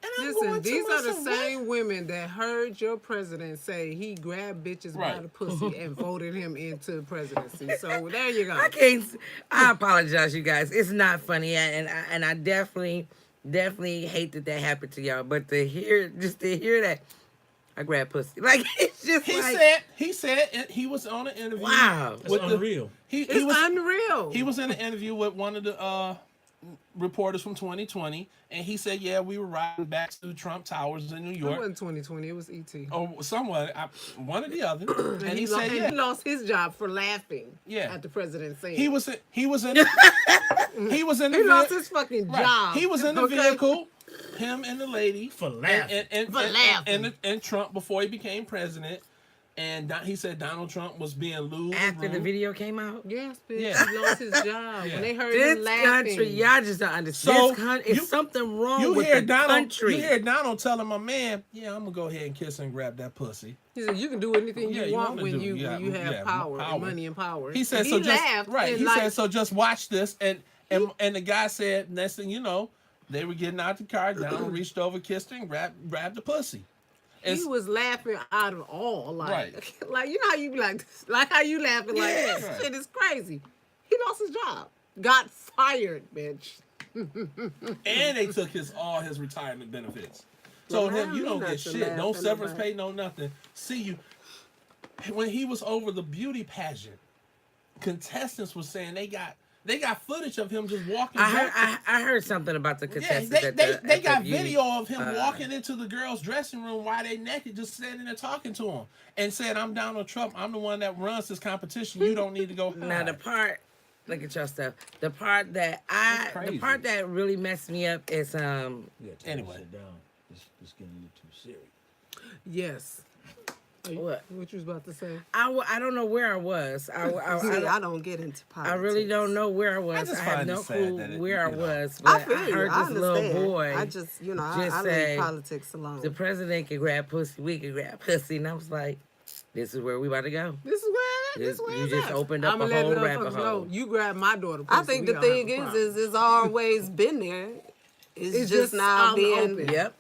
Speaker 4: And I'm
Speaker 1: Listen,
Speaker 4: going to
Speaker 1: these are the
Speaker 4: myself, what?
Speaker 1: same women that heard your president say he grabbed bitches by
Speaker 4: Right.
Speaker 1: the pussy and voted him into the presidency. So there you go.
Speaker 2: I apologize, you guys. It's not funny, and I definitely hate that happened to y'all. But to hear that, I grab pussy. Like, it's just
Speaker 4: He said he was on an interview.
Speaker 2: Wow.
Speaker 5: That's unreal.
Speaker 4: He
Speaker 1: It's
Speaker 4: was
Speaker 1: unreal.
Speaker 4: He was in an interview with one of the reporters from 2020, and he said, "Yeah, we were riding back to Trump Towers in New
Speaker 1: It
Speaker 4: York,
Speaker 1: wasn't 2020. It was ET.
Speaker 4: or somewhere, one or the other." And he said,
Speaker 1: he lost his job for laughing
Speaker 4: Yeah.
Speaker 1: at the president saying
Speaker 4: he was in he was in the
Speaker 1: he lost
Speaker 4: ve-
Speaker 1: his fucking
Speaker 4: right.
Speaker 1: job.
Speaker 4: He was in the
Speaker 1: Okay?
Speaker 4: vehicle, him and the lady
Speaker 5: For laughing.
Speaker 4: and Trump before he became president, and he said Donald Trump was being lewd and
Speaker 2: after the
Speaker 4: rude.
Speaker 2: video came out.
Speaker 1: Yes, bitch.
Speaker 4: Yeah.
Speaker 1: He lost his job. When they heard
Speaker 2: This
Speaker 1: him laughing.
Speaker 2: country, y'all just don't understand.
Speaker 4: So,
Speaker 2: It's
Speaker 4: you-
Speaker 2: something wrong
Speaker 4: You
Speaker 2: with
Speaker 4: hear
Speaker 2: the
Speaker 4: Donald?
Speaker 2: country.
Speaker 4: You hear Donald telling my man, "Yeah, I'm gonna go ahead and kiss and grab that pussy."
Speaker 1: He said, "You can do anything
Speaker 4: Yeah,
Speaker 1: you
Speaker 4: you
Speaker 1: want
Speaker 4: wanna
Speaker 1: when
Speaker 4: do.
Speaker 1: you
Speaker 4: Yeah,
Speaker 1: when you have
Speaker 4: yeah,
Speaker 1: power,
Speaker 4: power.
Speaker 1: and money and power."
Speaker 4: He said,
Speaker 1: And
Speaker 4: "So just
Speaker 1: laughed
Speaker 4: right."
Speaker 1: and
Speaker 4: He
Speaker 1: like,
Speaker 4: said, "So just watch this." And the guy said, next thing you know, they were getting out the car. Donald reached over, kissed her, and grabbed the pussy.
Speaker 1: he
Speaker 4: It's-
Speaker 1: was laughing out of all, like,
Speaker 4: Right.
Speaker 1: like you know how you be like how you laughing like
Speaker 4: Yeah,
Speaker 1: this
Speaker 4: right.
Speaker 1: shit is crazy. He lost his job, got fired, bitch.
Speaker 4: and they took all his retirement benefits. Told
Speaker 1: Well,
Speaker 4: him, "You
Speaker 1: now
Speaker 4: don't
Speaker 1: he
Speaker 4: get
Speaker 1: not to
Speaker 4: shit. No
Speaker 1: laugh at
Speaker 4: severance
Speaker 1: nobody.
Speaker 4: pay, no nothing. See you." when he was over the beauty pageant, contestants were saying they got footage of him just walking.
Speaker 2: I heard something about the
Speaker 4: Yeah,
Speaker 2: contestants.
Speaker 4: they got video of him walking into the girls' dressing room while they naked, just standing there talking to him, and said, "I'm Donald Trump. I'm the one that runs this competition. You don't need to go."
Speaker 2: Now the part, look at your stuff. The part that really messed me up is
Speaker 5: You gotta tell
Speaker 4: Anyway.
Speaker 5: Sit down. It's getting a little too serious.
Speaker 1: Yes.
Speaker 2: what
Speaker 1: What you was about to say?
Speaker 2: I don't know where I was.
Speaker 3: See, I don't get into politics.
Speaker 2: I really don't know where I was.
Speaker 4: just
Speaker 2: I have
Speaker 4: find
Speaker 2: no
Speaker 4: it sad
Speaker 2: clue
Speaker 4: that it-
Speaker 2: where I
Speaker 4: you know.
Speaker 2: was.
Speaker 3: I
Speaker 2: But
Speaker 3: feel
Speaker 2: I
Speaker 3: you.
Speaker 2: heard
Speaker 3: I
Speaker 2: this little
Speaker 3: understand.
Speaker 2: boy.
Speaker 3: I just,
Speaker 2: just
Speaker 3: I
Speaker 2: say,
Speaker 3: leave politics alone.
Speaker 2: The president can grab pussy. We can grab pussy. And I was like, this is where we about to go.
Speaker 1: This is where
Speaker 2: This-
Speaker 1: where
Speaker 2: you
Speaker 1: it's
Speaker 2: just
Speaker 1: at.
Speaker 2: opened up
Speaker 1: I'ma
Speaker 2: a
Speaker 1: let
Speaker 2: whole
Speaker 1: motherfuckers
Speaker 2: rabbit
Speaker 1: know,
Speaker 2: hole.
Speaker 1: You grab my daughter.
Speaker 3: I
Speaker 1: pussy,
Speaker 3: think
Speaker 1: we
Speaker 3: the
Speaker 1: gonna have
Speaker 3: thing
Speaker 1: a
Speaker 3: is,
Speaker 1: problem.
Speaker 3: it's always been there. It's
Speaker 1: It's
Speaker 3: just
Speaker 1: just
Speaker 3: now
Speaker 1: out in the
Speaker 3: being.
Speaker 1: open.
Speaker 2: Yep.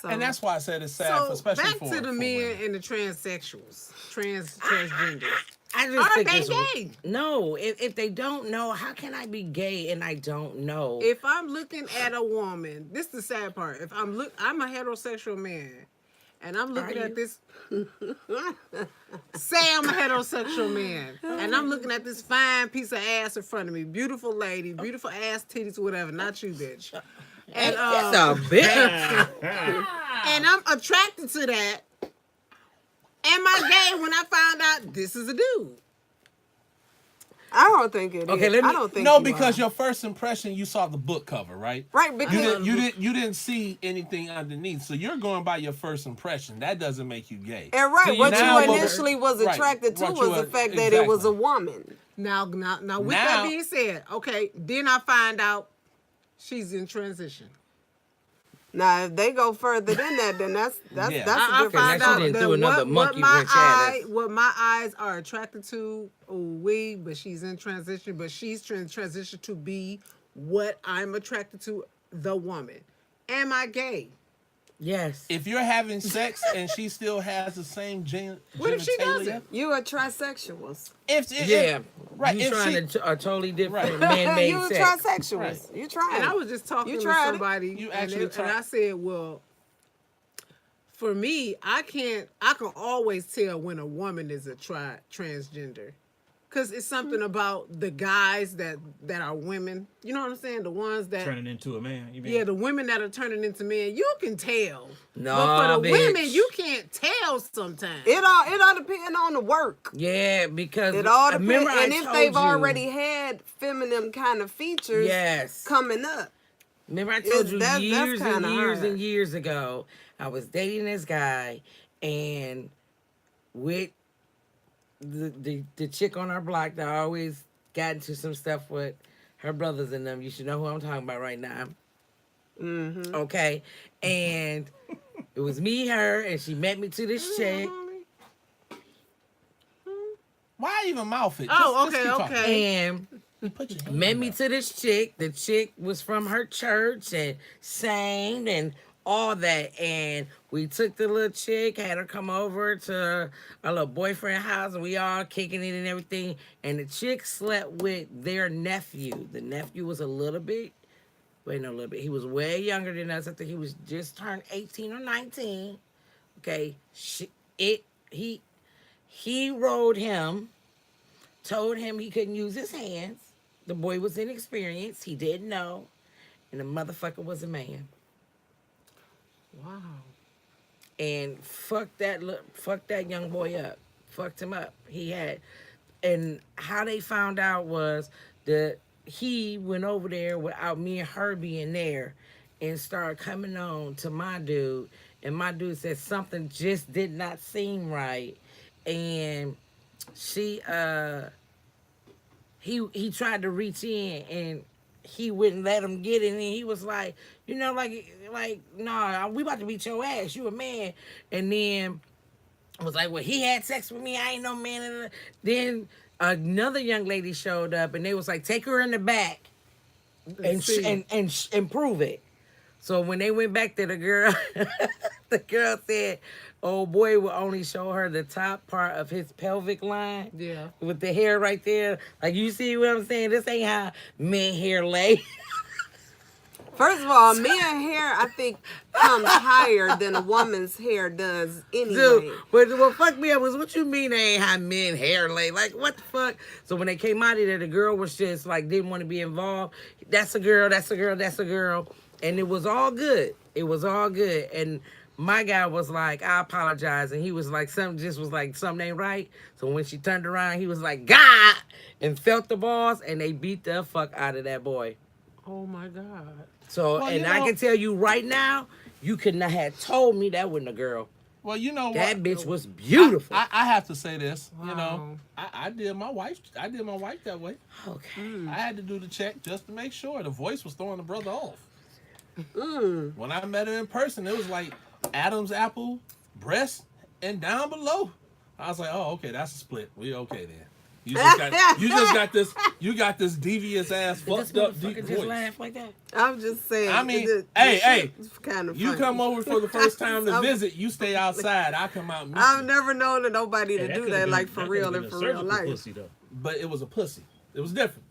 Speaker 3: So,
Speaker 4: And that's why I said it's sad,
Speaker 1: So
Speaker 4: especially
Speaker 1: back
Speaker 4: for
Speaker 1: to the
Speaker 4: for
Speaker 1: men
Speaker 4: women.
Speaker 1: and the transsexuals, transgender.
Speaker 2: I just
Speaker 1: Are
Speaker 2: think
Speaker 1: they
Speaker 2: it's
Speaker 1: gay?
Speaker 2: no. If they don't know, how can I be gay and I don't know?
Speaker 1: If I'm looking at a woman, this is the sad part. If I'm a heterosexual man, and I'm looking
Speaker 2: Are
Speaker 1: at
Speaker 2: you?
Speaker 1: this. Say I'm a heterosexual man, and I'm looking at this fine piece of ass in front of me, beautiful lady, beautiful ass titties, whatever. Not you, bitch. And
Speaker 2: That's a bitch.
Speaker 1: and I'm attracted to that. Am I gay when I found out this is a dude?
Speaker 3: I don't think it is.
Speaker 2: Okay, let me-
Speaker 3: I don't think
Speaker 4: No,
Speaker 3: you
Speaker 4: because
Speaker 3: are.
Speaker 4: your first impression, you saw the book cover, right?
Speaker 3: Right, because
Speaker 4: You didn't see anything underneath, so you're going by your first impression. That doesn't make you gay.
Speaker 3: and right,
Speaker 2: So
Speaker 3: what
Speaker 4: now
Speaker 3: you
Speaker 4: what-
Speaker 3: initially was
Speaker 4: right,
Speaker 3: attracted to
Speaker 4: what
Speaker 3: was
Speaker 4: you
Speaker 3: the
Speaker 4: were-
Speaker 3: fact that it was a
Speaker 4: exactly.
Speaker 3: woman.
Speaker 1: Now, with
Speaker 4: Now-
Speaker 1: that being said, okay, then I find out she's in transition.
Speaker 3: Now, if they go further than that, then that's
Speaker 4: Yeah.
Speaker 3: a
Speaker 1: I
Speaker 3: different
Speaker 1: find
Speaker 2: now she
Speaker 1: out
Speaker 2: didn't
Speaker 1: that
Speaker 2: do another
Speaker 1: what
Speaker 2: monkey
Speaker 1: my
Speaker 2: wrench at us.
Speaker 1: what my eyes are attracted to, but she's in transition, but she's transition to be what I'm attracted to, the woman. Am I gay?
Speaker 2: Yes.
Speaker 4: If you're having sex and she still has the same
Speaker 1: What if she
Speaker 4: genitalia,
Speaker 1: doesn't?
Speaker 3: You are trisexuals.
Speaker 2: Yeah.
Speaker 4: right.
Speaker 2: You
Speaker 4: If
Speaker 2: trying
Speaker 4: she,
Speaker 2: to a totally different
Speaker 4: Right.
Speaker 2: man-made
Speaker 3: You
Speaker 2: sex.
Speaker 3: trisexuals.
Speaker 4: Right.
Speaker 3: You tried.
Speaker 1: And I was just talking
Speaker 3: You
Speaker 1: to
Speaker 3: tried it.
Speaker 1: somebody,
Speaker 4: You
Speaker 1: and,
Speaker 4: actually
Speaker 1: and
Speaker 4: tried-
Speaker 1: I said, well, for me, I can always tell when a woman is a transgender. Because it's something about the guys that are women. You know what I'm saying? The ones that,
Speaker 5: Turning into a man. You mean?
Speaker 1: yeah, the women that are turning into men, you can tell.
Speaker 2: No,
Speaker 1: but for the
Speaker 2: bitch.
Speaker 1: women, you can't tell sometimes.
Speaker 3: It all depends on the work.
Speaker 2: Yeah, because
Speaker 3: It all depends.
Speaker 2: remember I
Speaker 3: And if
Speaker 2: told
Speaker 3: they've
Speaker 2: you-
Speaker 3: already had feminine kind of features
Speaker 2: yes.
Speaker 3: coming up.
Speaker 2: Remember I told you
Speaker 3: that's
Speaker 2: years and
Speaker 3: kinda
Speaker 2: years
Speaker 3: hard.
Speaker 2: and years ago, I was dating this guy, and with the chick on our block that always got into some stuff with her brothers and them. You should know who I'm talking about right now.
Speaker 3: Mm-hmm.
Speaker 2: Okay, and it was me, her, and she met me to this chick,
Speaker 4: why even mouth it?
Speaker 1: Oh,
Speaker 4: Just
Speaker 1: okay,
Speaker 4: keep talking.
Speaker 1: okay.
Speaker 2: and
Speaker 4: Put your hand
Speaker 2: met me
Speaker 4: up.
Speaker 2: to this chick. The chick was from her church and sang and all that. And we took the little chick, had her come over to our little boyfriend house, and we all kicking it and everything. And the chick slept with their nephew. The nephew was a little bit, he was way younger than us. I think he was just turned 18 or 19. Okay, he rode him, told him he couldn't use his hands. The boy was inexperienced. He didn't know. And the motherfucker was a man.
Speaker 1: Wow.
Speaker 2: And fucked that young boy up. Fucked him up. And how they found out was that he went over there without me and her being there and started coming on to my dude. And my dude said something just did not seem right. And he tried to reach in and he wouldn't let him get it. And he was like, nah, we about to beat your ass. You a man. And then I was like, well, he had sex with me. I ain't no man. And then another young lady showed up and they was like, take her in the back and prove it. So when they went back to the girl, the girl said, old boy will only show her the top part of his pelvic line.
Speaker 1: Yeah.
Speaker 2: With the hair right there. Like, you see what I'm saying? This ain't how men hair lay.
Speaker 3: First of all, men's hair I think comes higher than a woman's hair does anyway.
Speaker 2: Dude, but what fucked me up was what you mean they ain't have men hair laid? Like, what the fuck? So when they came out of there, the girl was just like, didn't want to be involved. That's a girl, that's a girl, that's a girl. And it was all good. It was all good. And my guy was like, I apologize. And he was like, something ain't right. So when she turned around, he was like, God, and felt the balls, and they beat the fuck out of that boy.
Speaker 1: Oh my God.
Speaker 2: So,
Speaker 4: Well,
Speaker 2: and
Speaker 4: you
Speaker 2: I
Speaker 4: know-
Speaker 2: can tell you right now, you could not have told me that wasn't a girl.
Speaker 4: Well, you know
Speaker 2: That
Speaker 4: what?
Speaker 2: bitch was beautiful.
Speaker 4: I have to say this. You know,
Speaker 1: Wow.
Speaker 4: I did my wife that way.
Speaker 2: Okay.
Speaker 4: I had to do the check just to make sure the voice was throwing the brother off. When I met her in person, it was like Adam's apple, breast, and down below. I was like, oh, okay, that's a split. We okay then. You got this devious ass
Speaker 2: This
Speaker 4: fucked up deep
Speaker 2: motherfucker just
Speaker 4: voice.
Speaker 2: laugh like that.
Speaker 3: I'm just saying.
Speaker 4: I mean,
Speaker 3: the
Speaker 4: hey,
Speaker 3: shit
Speaker 4: hey,
Speaker 3: is kind of
Speaker 4: You
Speaker 3: funny.
Speaker 4: come over for the first time to
Speaker 3: I'm-
Speaker 4: visit, you stay outside. I come out and meet
Speaker 3: I've
Speaker 4: you.
Speaker 3: never known of nobody to
Speaker 5: Hey,
Speaker 3: do
Speaker 5: could've
Speaker 3: that
Speaker 5: been-
Speaker 3: like for
Speaker 5: that
Speaker 3: real
Speaker 5: could've
Speaker 3: and
Speaker 5: been
Speaker 3: for
Speaker 5: a
Speaker 3: real
Speaker 5: surgical
Speaker 3: life.
Speaker 5: Pussy, though.
Speaker 4: But it was a pussy. It was different.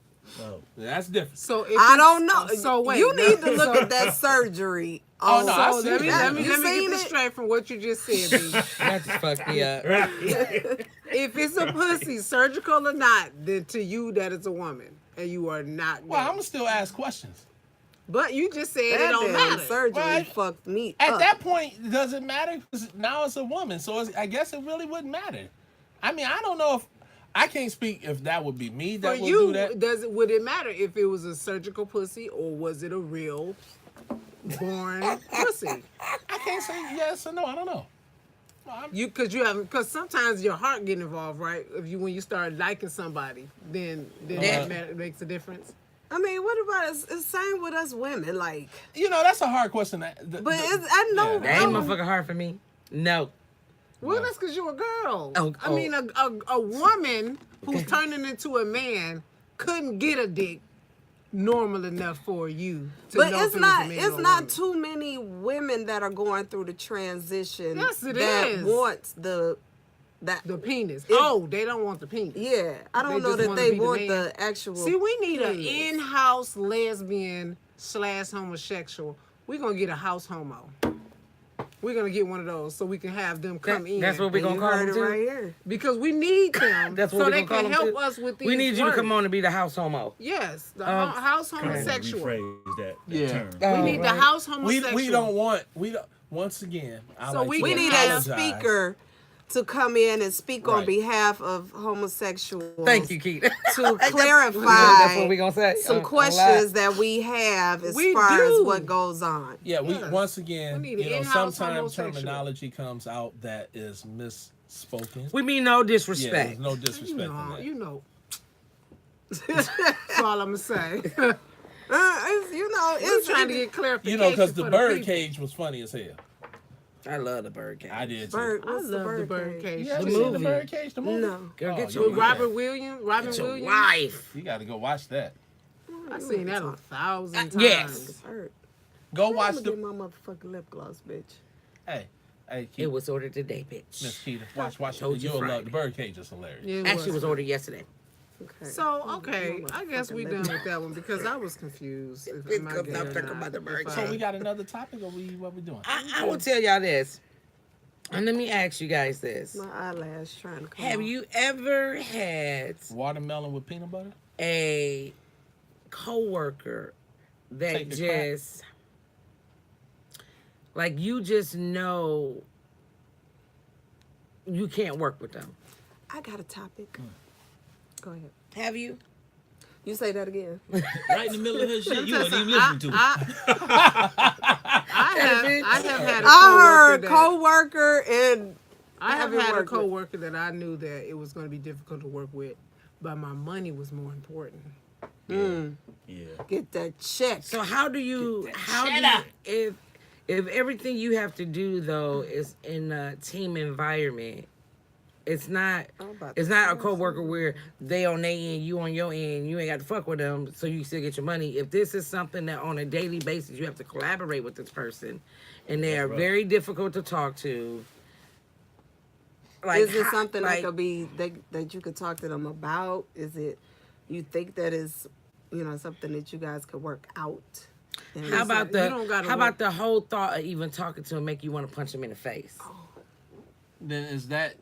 Speaker 5: Oh.
Speaker 4: That's different.
Speaker 1: So if
Speaker 3: I
Speaker 1: it's-
Speaker 3: don't know.
Speaker 1: So wait,
Speaker 3: you need to look
Speaker 1: so-
Speaker 3: at that surgery.
Speaker 4: Oh, no, I
Speaker 1: So
Speaker 4: see
Speaker 1: let me
Speaker 4: that.
Speaker 1: let me
Speaker 3: You
Speaker 1: let me get
Speaker 3: seen
Speaker 1: this
Speaker 3: it?
Speaker 1: straight from what you just said, B.
Speaker 2: That just fucked me up.
Speaker 1: If it's a pussy, surgical or not, then to you that is a woman, and you are not.
Speaker 4: Well,
Speaker 1: gay.
Speaker 4: I'm gonna still ask questions.
Speaker 1: But you just said it
Speaker 3: That
Speaker 1: don't
Speaker 3: damn
Speaker 1: matter.
Speaker 3: surgery
Speaker 4: Right.
Speaker 3: fucked me
Speaker 4: At
Speaker 3: up.
Speaker 4: that point, does it matter? 'Cause now it's a woman, so I guess it really wouldn't matter. I mean, I don't know if I can't speak if that would be me
Speaker 1: For
Speaker 4: that would
Speaker 1: you,
Speaker 4: do that.
Speaker 1: would it matter if it was a surgical pussy or was it a real born pussy?
Speaker 4: I can't say yes or no. I don't know.
Speaker 1: Because sometimes your heart get involved, right? When you start liking somebody, then
Speaker 2: Yeah.
Speaker 1: that makes a difference.
Speaker 3: I mean, what about us? It's same with us women, like.
Speaker 4: You know, that's a hard question.
Speaker 3: But I know.
Speaker 2: That ain't motherfucking hard for me. No.
Speaker 1: Well, that's because you're a girl.
Speaker 2: Oh,
Speaker 1: I mean, a woman who's turning into a man couldn't get a dick normal enough for you to
Speaker 3: But
Speaker 1: know
Speaker 3: it's
Speaker 1: if it was
Speaker 3: not.
Speaker 1: a man
Speaker 3: It's
Speaker 1: or a
Speaker 3: not
Speaker 1: woman.
Speaker 3: too many women that are going through the transition.
Speaker 1: Yes, it
Speaker 3: that
Speaker 1: is.
Speaker 3: wants that.
Speaker 1: The penis.
Speaker 3: It-
Speaker 1: They don't want the penis.
Speaker 3: Yeah, I don't
Speaker 1: They
Speaker 3: know
Speaker 1: just
Speaker 3: that
Speaker 1: wanna
Speaker 3: they
Speaker 1: be the
Speaker 3: want
Speaker 1: man.
Speaker 3: the actual.
Speaker 1: See, we need an
Speaker 3: penis.
Speaker 1: in-house lesbian / homosexual. We're gonna get a house homo. We're gonna get one of those so we can have them come in.
Speaker 2: That's what we
Speaker 3: And
Speaker 2: gonna
Speaker 3: you
Speaker 2: call
Speaker 3: heard
Speaker 2: them
Speaker 3: it
Speaker 2: too.
Speaker 3: right here.
Speaker 1: Because we need them
Speaker 2: That's what
Speaker 1: so
Speaker 2: we
Speaker 1: they
Speaker 2: gonna call
Speaker 1: can
Speaker 2: them
Speaker 1: help
Speaker 2: too.
Speaker 1: us with these
Speaker 2: We need you to
Speaker 1: work.
Speaker 2: come on and be the house homo.
Speaker 1: Yes, the
Speaker 2: Um,
Speaker 1: house
Speaker 5: Kind of
Speaker 1: homosexual.
Speaker 5: rephrase that
Speaker 4: Yeah.
Speaker 5: term.
Speaker 1: We need the
Speaker 2: right.
Speaker 1: house
Speaker 4: we
Speaker 1: homosexual.
Speaker 4: we don't. Once again, I
Speaker 1: So
Speaker 4: like
Speaker 1: we
Speaker 4: to
Speaker 3: We
Speaker 1: can
Speaker 3: need a
Speaker 1: have-
Speaker 4: apologize.
Speaker 3: speaker to come in and speak on
Speaker 4: Right.
Speaker 3: behalf of homosexuals.
Speaker 2: Thank you, Keith.
Speaker 3: To
Speaker 2: That's
Speaker 3: clarify
Speaker 2: what we gonna say.
Speaker 3: some
Speaker 2: on
Speaker 3: questions that we have as
Speaker 1: We
Speaker 3: far as
Speaker 1: do.
Speaker 3: what goes on.
Speaker 4: Yeah, we
Speaker 1: Yes.
Speaker 4: once again,
Speaker 1: We need an
Speaker 4: you know,
Speaker 1: in-house
Speaker 4: sometimes
Speaker 1: homosexual.
Speaker 4: terminology comes out that is misspoken.
Speaker 2: We mean no
Speaker 4: Yeah,
Speaker 2: disrespect.
Speaker 4: there's no
Speaker 1: You
Speaker 4: disrespect in
Speaker 1: know,
Speaker 4: that.
Speaker 1: you know. That's all I'm gonna say.
Speaker 3: It's
Speaker 1: We're trying to get clarification.
Speaker 4: You know, because the
Speaker 1: for
Speaker 4: bird
Speaker 1: people.
Speaker 4: cage was funny as hell.
Speaker 2: I love the bird cage.
Speaker 4: I did too.
Speaker 3: bird.
Speaker 1: I
Speaker 3: What's
Speaker 1: love
Speaker 3: the
Speaker 1: the bird
Speaker 3: cage?
Speaker 1: cage.
Speaker 4: You haven't
Speaker 2: The
Speaker 4: seen the
Speaker 2: movie.
Speaker 4: bird cage, the movie?
Speaker 3: No.
Speaker 2: Girl, get
Speaker 4: Oh,
Speaker 2: your
Speaker 1: With
Speaker 4: you
Speaker 1: Robert Williams. Robin
Speaker 2: Get your
Speaker 1: Williams.
Speaker 2: wife.
Speaker 4: You got to go watch that.
Speaker 1: I seen that 1,000 times.
Speaker 2: yes.
Speaker 3: Bird.
Speaker 4: Go
Speaker 3: I'm
Speaker 4: watch
Speaker 3: gonna
Speaker 4: the.
Speaker 3: get my motherfucking lip gloss, bitch.
Speaker 4: Hey,
Speaker 2: It
Speaker 4: Keith,
Speaker 2: was ordered today, bitch.
Speaker 4: Miss Keita, watch.
Speaker 2: Told you
Speaker 4: You'll love
Speaker 2: Friday.
Speaker 4: the bird cage is hilarious.
Speaker 1: Yeah, it
Speaker 2: Actually, it was ordered yesterday.
Speaker 3: Okay.
Speaker 1: So okay, I guess we done with that one because I was confused. If am I
Speaker 2: Because
Speaker 1: gay
Speaker 2: I'm
Speaker 1: or
Speaker 2: talking
Speaker 1: not,
Speaker 2: about the
Speaker 1: if
Speaker 2: bird
Speaker 1: I-
Speaker 4: So we got another topic, or what we doing?
Speaker 2: I will tell y'all this. And let me ask you guys this.
Speaker 3: My eyelash trying to come
Speaker 2: Have
Speaker 3: off.
Speaker 2: you ever had
Speaker 4: Watermelon with peanut butter?
Speaker 2: a coworker that
Speaker 4: Take a crack.
Speaker 2: just like you just know you can't work with them?
Speaker 3: I got a topic. Go ahead.
Speaker 2: Have you?
Speaker 3: You say that again.
Speaker 5: Right in the middle of her shit, you wasn't even listening to it.
Speaker 1: I have had a
Speaker 3: I heard
Speaker 1: coworker that-
Speaker 3: coworker and
Speaker 1: I have
Speaker 3: haven't
Speaker 1: had a
Speaker 3: worked with-
Speaker 1: coworker that I knew that it was going to be difficult to work with, but my money was more important.
Speaker 5: Yeah.
Speaker 3: get that check.
Speaker 2: So how do you if everything you have to do though is in a team environment, it's not a coworker where they on their end, you on your end, you ain't got to fuck with them, so you still get your money. If this is something that on a daily basis you have to collaborate with this person, and they are
Speaker 5: rough.
Speaker 2: very difficult to talk to. Like,
Speaker 3: Is it something
Speaker 2: like,
Speaker 3: that could be that you could talk to them about? Is it you think that is something that you guys could work out?
Speaker 2: How about
Speaker 1: You
Speaker 2: the
Speaker 1: don't gotta
Speaker 2: how
Speaker 1: work.
Speaker 2: about the whole thought of even talking to him make you want to punch him in the face?
Speaker 4: Then is that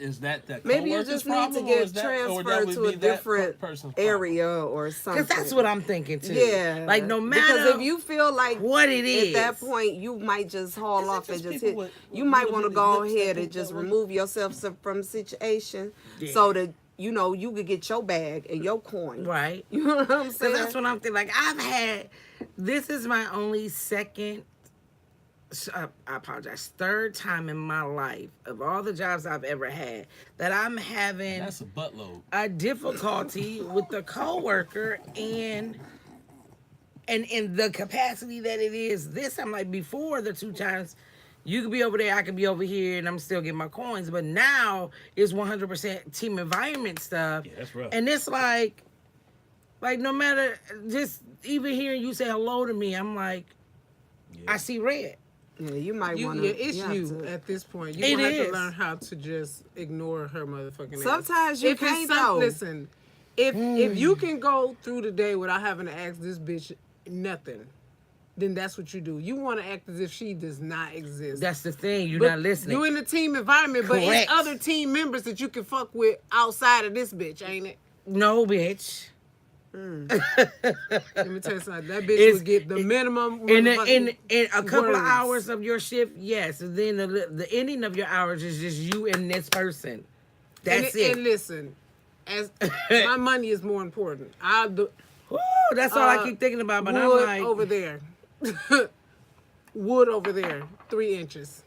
Speaker 3: Maybe you
Speaker 4: coworker's
Speaker 3: just need to
Speaker 4: problem, or
Speaker 3: get
Speaker 4: is that- or would that
Speaker 3: transferred
Speaker 4: would
Speaker 3: to a
Speaker 4: be that
Speaker 3: different
Speaker 4: person's problem?
Speaker 3: area or something.
Speaker 2: Because that's what I'm thinking too.
Speaker 3: Yeah.
Speaker 2: Like no matter
Speaker 3: Because if you feel like
Speaker 2: what it is,
Speaker 3: at that point you might just haul
Speaker 4: Is it
Speaker 3: off and
Speaker 4: just
Speaker 3: just
Speaker 4: people
Speaker 3: hit.
Speaker 4: with
Speaker 3: You might
Speaker 4: little
Speaker 3: want to
Speaker 4: bitty
Speaker 3: go
Speaker 4: lips that
Speaker 3: ahead
Speaker 4: think
Speaker 3: and just
Speaker 4: that way?
Speaker 3: remove yourself from the situation
Speaker 2: Yeah.
Speaker 3: so that you know you could get your bag and your coin.
Speaker 2: right?
Speaker 3: You know what I'm
Speaker 2: So
Speaker 3: saying?
Speaker 2: that's what I'm thinking. Like this is my only second. I apologize. Third time in my life of all the jobs I've ever had that I'm having
Speaker 4: That's a buttload.
Speaker 2: a difficulty with the coworker and in the capacity that it is this. I'm like before the 2 times. You could be over there, I could be over here, and I'm still getting my coins. But now it's 100% team environment stuff.
Speaker 5: Yeah, that's rough.
Speaker 2: And it's like no matter, just even hearing you say hello to me, I'm like,
Speaker 5: Yeah.
Speaker 2: I see red.
Speaker 3: Yeah, you might want
Speaker 1: Yeah,
Speaker 3: to.
Speaker 1: it's you at this point. You
Speaker 2: It
Speaker 1: gonna have
Speaker 2: is.
Speaker 1: to learn how to just ignore her motherfucking ass.
Speaker 3: Sometimes you
Speaker 1: If it's
Speaker 3: can't
Speaker 1: some-
Speaker 3: though.
Speaker 1: Listen, if you can go through the day without having to ask this bitch nothing, then that's what you do. You want to act as if she does not exist.
Speaker 2: That's the thing. You're
Speaker 1: But
Speaker 2: not listening.
Speaker 1: You in the team environment, but
Speaker 2: Correct.
Speaker 1: it's other team members that you can fuck with outside of this bitch, ain't it?
Speaker 2: No, bitch.
Speaker 1: Let me tell you something. That bitch
Speaker 2: It's-
Speaker 1: would get the minimum.
Speaker 2: In
Speaker 1: motherfucking
Speaker 2: a couple of
Speaker 1: words.
Speaker 2: hours of your shift, yes. And then the ending of your hours is just you and this person. That's it.
Speaker 1: And listen, as my money is more important. I'll do.
Speaker 2: Woo, that's all I keep thinking about. But I'm
Speaker 1: Wood
Speaker 2: like,
Speaker 1: over there. Wood over there. 3 inches.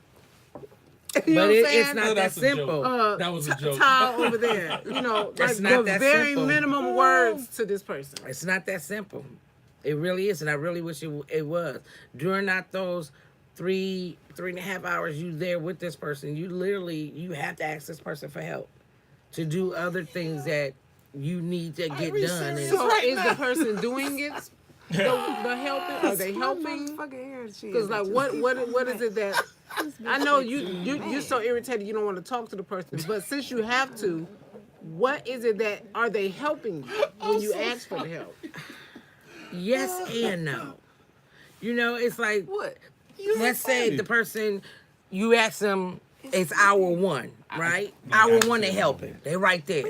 Speaker 1: You know
Speaker 2: but
Speaker 1: what I'm
Speaker 2: it's
Speaker 1: saying?
Speaker 2: not that
Speaker 4: That's a
Speaker 2: simple.
Speaker 4: joke. That was a joke.
Speaker 1: Tile over there. You know,
Speaker 2: That's
Speaker 1: like
Speaker 2: not
Speaker 1: the
Speaker 2: that
Speaker 1: very
Speaker 2: simple.
Speaker 1: minimum words to this person.
Speaker 2: It's not that simple. It really is, and I really wish it was. During not those 3.5 hours you there with this person, you have to ask this person for help to do other things that you need to get
Speaker 4: we
Speaker 2: done.
Speaker 4: serious?
Speaker 2: And
Speaker 1: So
Speaker 4: right
Speaker 1: is
Speaker 4: now.
Speaker 1: the person doing it? The helping? Are they helping? Because like, what is it that? I know you're so irritated you don't want to talk to the person, but since you have to, what is it that are they helping you when you ask for the help?
Speaker 2: yes and no. You know, it's like
Speaker 3: What?
Speaker 2: let's say the person you ask them it's hour 1, right?
Speaker 4: My
Speaker 2: Hour
Speaker 4: attitude
Speaker 2: 1 they
Speaker 4: is
Speaker 2: helping. They right there.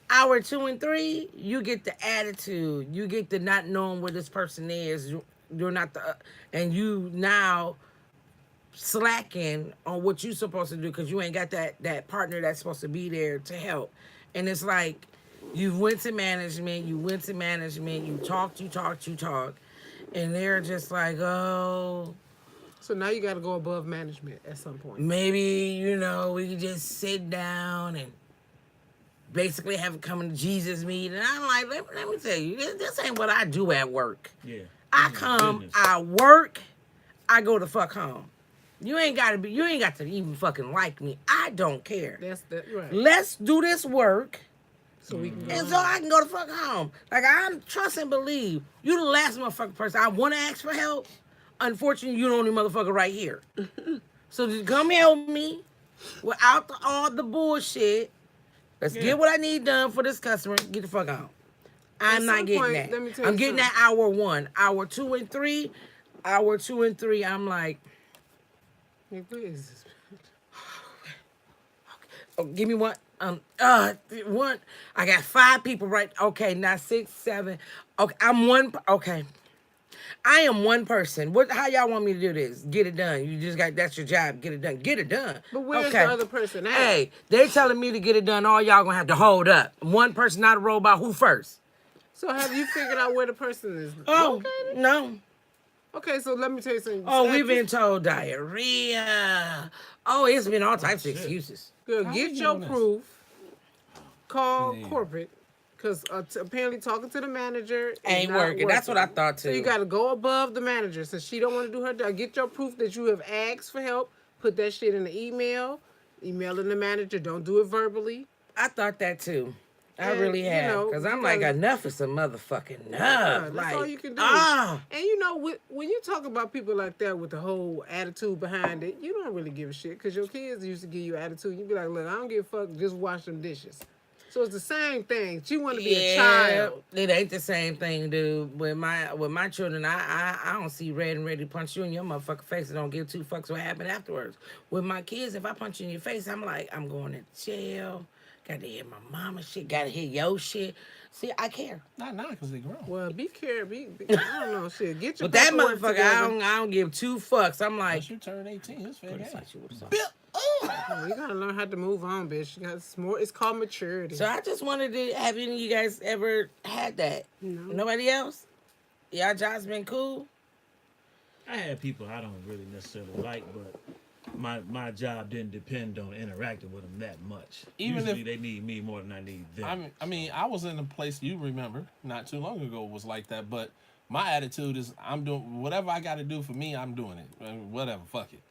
Speaker 2: Hour 2 and 3, you get the attitude. You get the not knowing where this person is. You're not and you now slacking on what you're supposed to do because you ain't got that partner that's supposed to be there to help. And it's like you went to management, you talked, and they're just like, oh,
Speaker 1: So now you got to go above management at some point.
Speaker 2: maybe, we could just sit down and basically have a come to Jesus meeting. And I'm like, let me tell you, this ain't what I do at work.
Speaker 5: Yeah.
Speaker 2: I
Speaker 5: Oh, my
Speaker 2: come,
Speaker 5: goodness.
Speaker 2: I work, I go the fuck home. You ain't got to even fucking like me. I don't care.
Speaker 1: That's the right.
Speaker 2: Let's do this work,
Speaker 1: So we can go.
Speaker 2: and so I can go the fuck home. Like, I'm trust and believe. You the last motherfucking person I want to ask for help. Unfortunately, you the only motherfucker right here. So just come help me without all the bullshit. Let's get what I need done for this customer. Get the fuck out. I'm
Speaker 1: At
Speaker 2: not
Speaker 1: some
Speaker 2: getting
Speaker 1: point,
Speaker 2: that.
Speaker 1: let me tell
Speaker 2: I'm
Speaker 1: you
Speaker 2: getting that hour 1. Hour 2 and 3. Hour 2 and 3, I'm like,
Speaker 1: Hey, where is this?
Speaker 2: oh, give me one. One. I got 5 people right. Okay, now 6, 7. Okay, I'm one. Okay, I am one person. How y'all want me to do this? Get it done. You just that's your job. Get it done. Get it done.
Speaker 1: But where's
Speaker 2: okay.
Speaker 1: the other person at?
Speaker 2: Hey, they telling me to get it done. All y'all gonna have to hold up. One person not a robot. Who first?
Speaker 1: So have you figured out where the person is?
Speaker 2: Oh
Speaker 1: located?
Speaker 2: no.
Speaker 1: Okay, so let me tell you something.
Speaker 2: Oh,
Speaker 1: At
Speaker 2: we've
Speaker 1: this-
Speaker 2: been told diarrhea. Oh, it's been all types of excuses.
Speaker 1: Girl,
Speaker 4: How
Speaker 1: get
Speaker 4: we
Speaker 1: your
Speaker 4: doing this?
Speaker 1: proof. Call
Speaker 4: Man.
Speaker 1: corporate, because apparently talking to the manager is
Speaker 2: Ain't
Speaker 1: not
Speaker 2: working. That's what I thought
Speaker 1: So
Speaker 2: too.
Speaker 1: you got to go above the manager. Since she don't want to do her job, get your proof that you have asked for help. Put that shit in the email. Emailing the manager. Don't do it verbally.
Speaker 2: I thought that too. I
Speaker 1: And,
Speaker 2: really
Speaker 1: you
Speaker 2: have.
Speaker 1: know,
Speaker 2: Because
Speaker 1: you
Speaker 2: I'm like,
Speaker 1: gotta-
Speaker 2: enough is a motherfucking enough.
Speaker 1: That's
Speaker 2: like,
Speaker 1: all you can do.
Speaker 2: Ah.
Speaker 1: And you know, when you talk about people like that with the whole attitude behind it, you don't really give a shit because your kids used to give you attitude. You'd be like, look, I don't give a fuck, just wash them dishes. So it's the same thing. She want to be a child.
Speaker 2: It ain't the same thing, dude. With my children, I don't see red and ready to punch you in your motherfucking face and don't give two fucks what happened afterwards. With my kids, if I punch you in your face, I'm like, I'm going to jail. Got to hear my mama shit. Got to hear your shit. See, I care.
Speaker 4: Not now because they grown.
Speaker 1: Well, be careful. I don't know, shit. Get your
Speaker 2: But that
Speaker 1: paperwork
Speaker 2: motherfucker,
Speaker 1: together.
Speaker 2: I don't give two fucks. I'm like,
Speaker 4: Once you turn 18, it's fair game.
Speaker 1: You gotta learn how to move on, bitch. You got it's more. It's called maturity.
Speaker 2: so I just wanted to have any of you guys ever had that?
Speaker 3: No.
Speaker 2: Nobody else? Y'all jobs been cool?
Speaker 5: I had people I don't really necessarily like, but my job didn't depend on interacting with them that much.
Speaker 4: Even
Speaker 5: Usually
Speaker 4: if-
Speaker 5: they need me more than I need them.
Speaker 4: I mean, I was in a place you remember not too long ago was like that, but my attitude is I'm doing whatever I got to do for me. I'm doing it. Whatever, fuck it.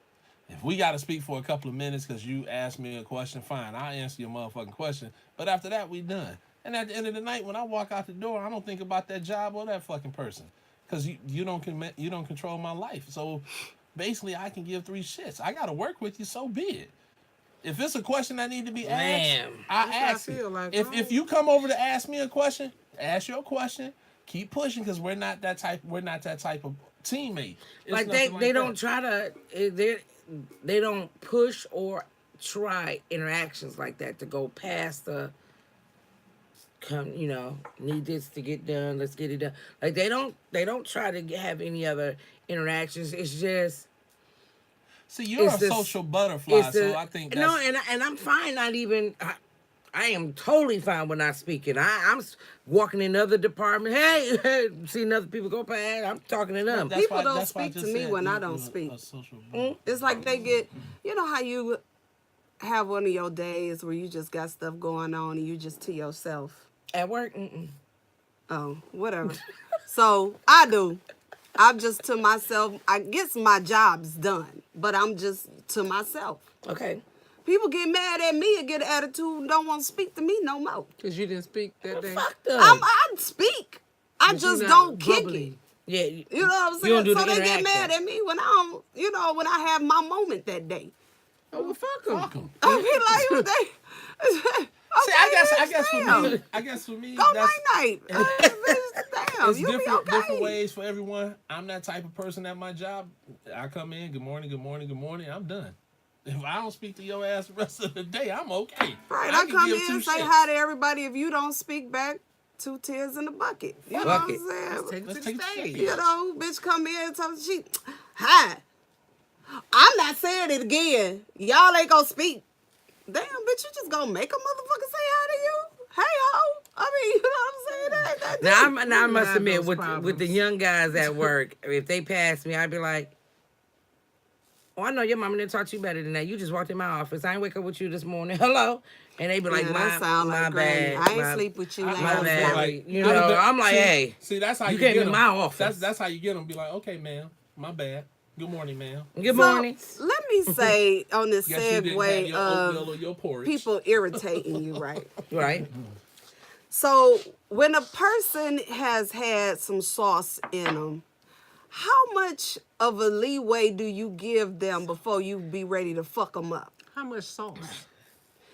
Speaker 4: If we got to speak for a couple of minutes because you asked me a question, fine, I'll answer your motherfucking question. But after that, we done. And at the end of the night, when I walk out the door, I don't think about that job or that fucking person because you don't control my life. So basically, I can give three shits. I got to work with you, so be it. If it's a question that need to be asked,
Speaker 2: Man.
Speaker 4: I
Speaker 1: That's how I
Speaker 4: ask
Speaker 1: feel,
Speaker 4: it.
Speaker 1: like,
Speaker 4: If you come over to ask me a question, ask your question. Keep pushing because we're not that type of teammate. It's
Speaker 2: Like
Speaker 4: nothing
Speaker 2: they
Speaker 4: that.
Speaker 2: don't try to they don't push or try interactions like that to go past the need this to get done, let's get it done. Like they don't try to have any other interactions. It's just
Speaker 4: See, you're
Speaker 2: it's
Speaker 4: a
Speaker 2: the-
Speaker 4: social butterfly,
Speaker 2: it's
Speaker 4: so
Speaker 2: the-
Speaker 4: I think that's,
Speaker 2: no, and I'm fine. Not even. I am totally fine with not speaking. I'm walking in other department. Hey, seeing other people go past. I'm talking to them.
Speaker 4: that's
Speaker 3: People
Speaker 4: why-
Speaker 3: don't
Speaker 4: that's why I
Speaker 3: speak to
Speaker 4: just
Speaker 3: me
Speaker 4: said
Speaker 3: when I
Speaker 4: you-
Speaker 3: don't
Speaker 4: you're
Speaker 3: speak.
Speaker 4: a social
Speaker 3: It's like they get, you know how you have one of your days where you just got stuff going on and you just to yourself.
Speaker 2: At work, mm-mm.
Speaker 3: Oh, whatever. So I do. I'm just to myself. I guess my job's done, but I'm just to myself.
Speaker 2: Okay.
Speaker 3: People get mad at me and get an attitude and don't want to speak to me no more.
Speaker 1: Because you didn't speak that day.
Speaker 2: Fuck them.
Speaker 3: I speak. I
Speaker 1: But
Speaker 3: just
Speaker 1: you not
Speaker 3: don't kick
Speaker 1: bubbly.
Speaker 3: it.
Speaker 2: Yeah.
Speaker 3: You know what I'm
Speaker 2: You
Speaker 3: saying?
Speaker 2: don't do
Speaker 3: So
Speaker 2: the
Speaker 3: they get
Speaker 2: interaction.
Speaker 3: mad at me when I don't, when I have my moment that day.
Speaker 1: Oh, well, fuck them.
Speaker 4: Fuck 'em.
Speaker 3: I be like, they.
Speaker 4: See, I guess for me,
Speaker 3: Go
Speaker 4: that's
Speaker 3: night night. Damn,
Speaker 4: it's
Speaker 3: you be
Speaker 4: different
Speaker 3: okay.
Speaker 4: ways for everyone. I'm that type of person at my job. I come in, good morning, I'm done. If I don't speak to your ass the rest of the day, I'm okay.
Speaker 3: Right, I
Speaker 4: can
Speaker 3: come
Speaker 4: give
Speaker 3: in
Speaker 4: two
Speaker 3: and say
Speaker 4: shits.
Speaker 3: hi to everybody. If you don't speak back, 2 tears in the bucket. You know
Speaker 2: Bucket.
Speaker 3: what I'm saying?
Speaker 1: Take it
Speaker 4: Let's
Speaker 1: to
Speaker 4: take
Speaker 1: the
Speaker 4: it
Speaker 1: stage.
Speaker 4: serious.
Speaker 3: You know, bitch come in and tell me she, hi. I'm not saying it again. Y'all ain't gonna speak. Damn, bitch, you just gonna make a motherfucker say hi to you? Hey, ho. I mean, you know what I'm saying? That
Speaker 2: Now I must
Speaker 1: have
Speaker 2: admit,
Speaker 1: those
Speaker 2: with the
Speaker 1: problems.
Speaker 2: young guys at work, if they pass me, I'd be like, "Oh, I know your mama didn't talk to you better than that. You just walked in my office. I ain't wake up with you this morning. Hello." And they be like,
Speaker 3: yeah,
Speaker 2: "My,
Speaker 3: that sound
Speaker 2: my
Speaker 3: like granny.
Speaker 2: bad.
Speaker 3: I ain't
Speaker 2: my,
Speaker 3: sleep with you
Speaker 4: I-
Speaker 3: last
Speaker 2: my
Speaker 4: I was
Speaker 2: bad."
Speaker 3: night.
Speaker 4: like-
Speaker 2: you know, I'm like,
Speaker 4: see,
Speaker 2: "Hey,
Speaker 4: see, that's how
Speaker 2: you
Speaker 4: you
Speaker 2: came
Speaker 4: get
Speaker 2: in
Speaker 4: them.
Speaker 2: my office.
Speaker 4: That's how you get them. Be like, okay, ma'am, my bad. Good morning, ma'am.
Speaker 2: good
Speaker 3: So,
Speaker 2: morning."
Speaker 3: let me say on this
Speaker 4: Guess you didn't have
Speaker 3: segue
Speaker 4: your oatmeal or
Speaker 3: of
Speaker 4: your porridge.
Speaker 3: people irritating you, right?
Speaker 2: Right?
Speaker 3: So when a person has had some sauce in them, how much of a leeway do you give them before you be ready to fuck them up?
Speaker 1: How much sauce?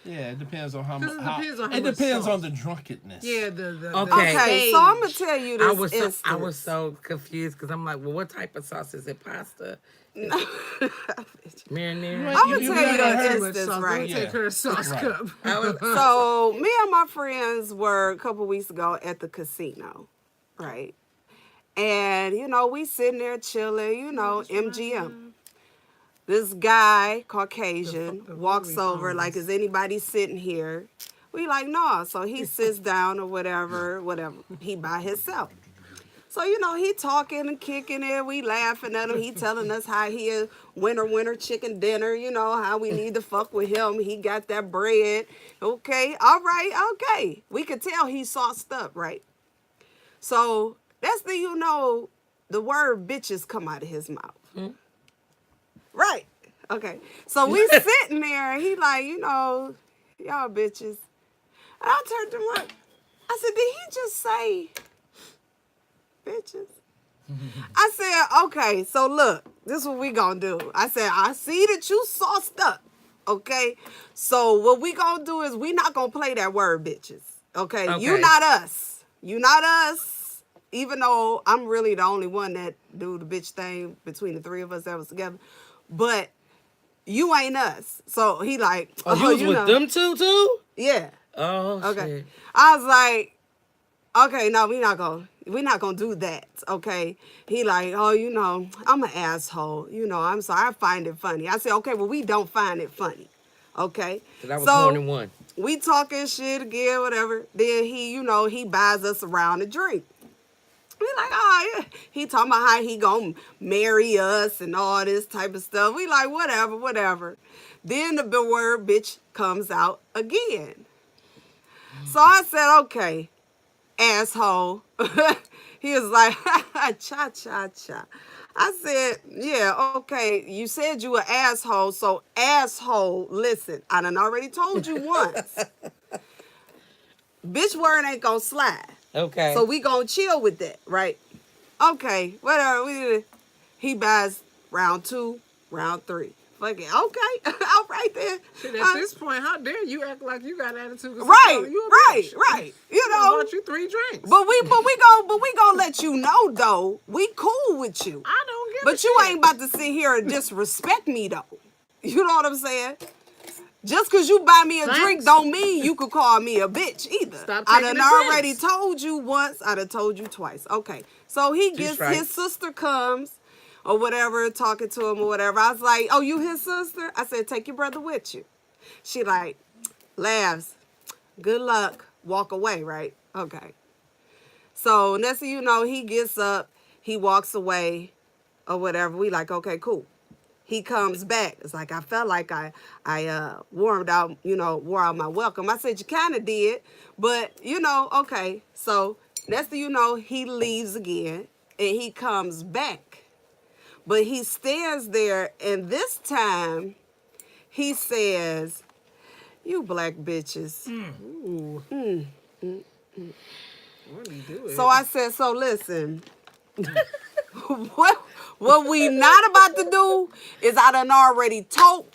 Speaker 4: Yeah, it depends on how
Speaker 1: Because
Speaker 4: much.
Speaker 1: it depends on how
Speaker 4: It
Speaker 1: much
Speaker 4: depends
Speaker 1: sauce.
Speaker 4: on the drunkenness.
Speaker 1: Yeah, the
Speaker 2: Okay.
Speaker 3: Okay, so I'm gonna tell you this
Speaker 2: I was
Speaker 3: instance.
Speaker 2: so confused because I'm like, "Well, what type of sauce is it? Pasta? Marinara?"
Speaker 3: I'm gonna
Speaker 4: You
Speaker 3: tell you
Speaker 4: gotta
Speaker 3: this
Speaker 4: hurt
Speaker 1: too much
Speaker 3: instance,
Speaker 1: sauce.
Speaker 3: right?
Speaker 1: Let me take her a sauce
Speaker 4: Right.
Speaker 1: cup.
Speaker 3: So me and my friends were a couple weeks ago at the casino, right? And we sitting there chilling, MGM. This guy, Caucasian,
Speaker 1: the
Speaker 3: walks
Speaker 1: Rolling
Speaker 3: over like,
Speaker 1: Stones.
Speaker 3: is anybody sitting here? We like, no. So he sits down or whatever. He by himself. So, he talking and kicking it. We laughing at him. He telling us how he a winter chicken dinner, how we need to fuck with him. He got that bread. Okay, all right, okay. We could tell he sauced up, right? So that's the, the word bitches come out of his mouth. Right. Okay. So we sitting there and he like, y'all bitches. And I turned to him like, I said, did he just say bitches? I said, okay, so look, this is what we gonna do. I said, I see that you sauced up. Okay? So what we gonna do is we not gonna play that word bitches. Okay? You
Speaker 2: Okay.
Speaker 3: not us. You not us. Even though I'm really the only one that do the bitch thing between the three of us that was together. But you ain't us. So he like,
Speaker 2: Oh, you was with them too?
Speaker 3: Yeah.
Speaker 2: Oh,
Speaker 3: Okay.
Speaker 2: shit.
Speaker 3: I was like, okay, no, we're not gonna do that. Okay. He like, oh, you know, I'm an asshole. You know, I'm sorry. I find it funny. I said, okay, well, we don't find it funny. Okay.
Speaker 2: So that was more than one.
Speaker 3: We talking shit again, whatever. Then he, you know, he buys us around a drink. We like, oh yeah. He talking about how he gonna marry us and all this type of stuff. We like, whatever. Then the word bitch comes out again. So I said, okay, asshole. He was like, cha. I said, yeah, okay, you said you an asshole, so asshole, listen, I done already told you once. Bitch word ain't gonna slide.
Speaker 2: Okay.
Speaker 3: So we gonna chill with that, right? Okay, whatever. He buys round 2, round 3. Fuck it. Okay, all right then.
Speaker 1: Shit, at this point, how dare you act like you got attitude? 'Cause
Speaker 3: Right,
Speaker 1: you a
Speaker 3: right.
Speaker 1: bitch.
Speaker 3: You
Speaker 1: I
Speaker 3: know,
Speaker 1: bought you 3 drinks.
Speaker 3: but we gonna let you know though. We cool with you.
Speaker 1: I don't give a
Speaker 3: But you
Speaker 1: shit.
Speaker 3: ain't about to sit here and disrespect me though. You know what I'm saying? Just cause you buy me a drink
Speaker 1: Thanks.
Speaker 3: don't mean you could call me a bitch either.
Speaker 1: Stop
Speaker 3: I
Speaker 1: taking
Speaker 3: done
Speaker 1: the
Speaker 3: already
Speaker 1: drinks.
Speaker 3: told you once, I done told you twice. Okay. So he gets
Speaker 2: right.
Speaker 3: his sister comes or whatever, talking to him or whatever. I was like, oh, you his sister? I said, take your brother with you. She like, laughs, good luck, walk away, right? Okay. So next thing you know, he gets up, he walks away or whatever. We like, okay, cool. He comes back. It's like, I felt like I wore out my welcome. I said, you kind of did, but okay. So next thing you know, he leaves again and he comes back, but he stands there and this time he says, you black bitches.
Speaker 1: What are you doing?
Speaker 3: So I said, so listen, what we not about to do is I done already told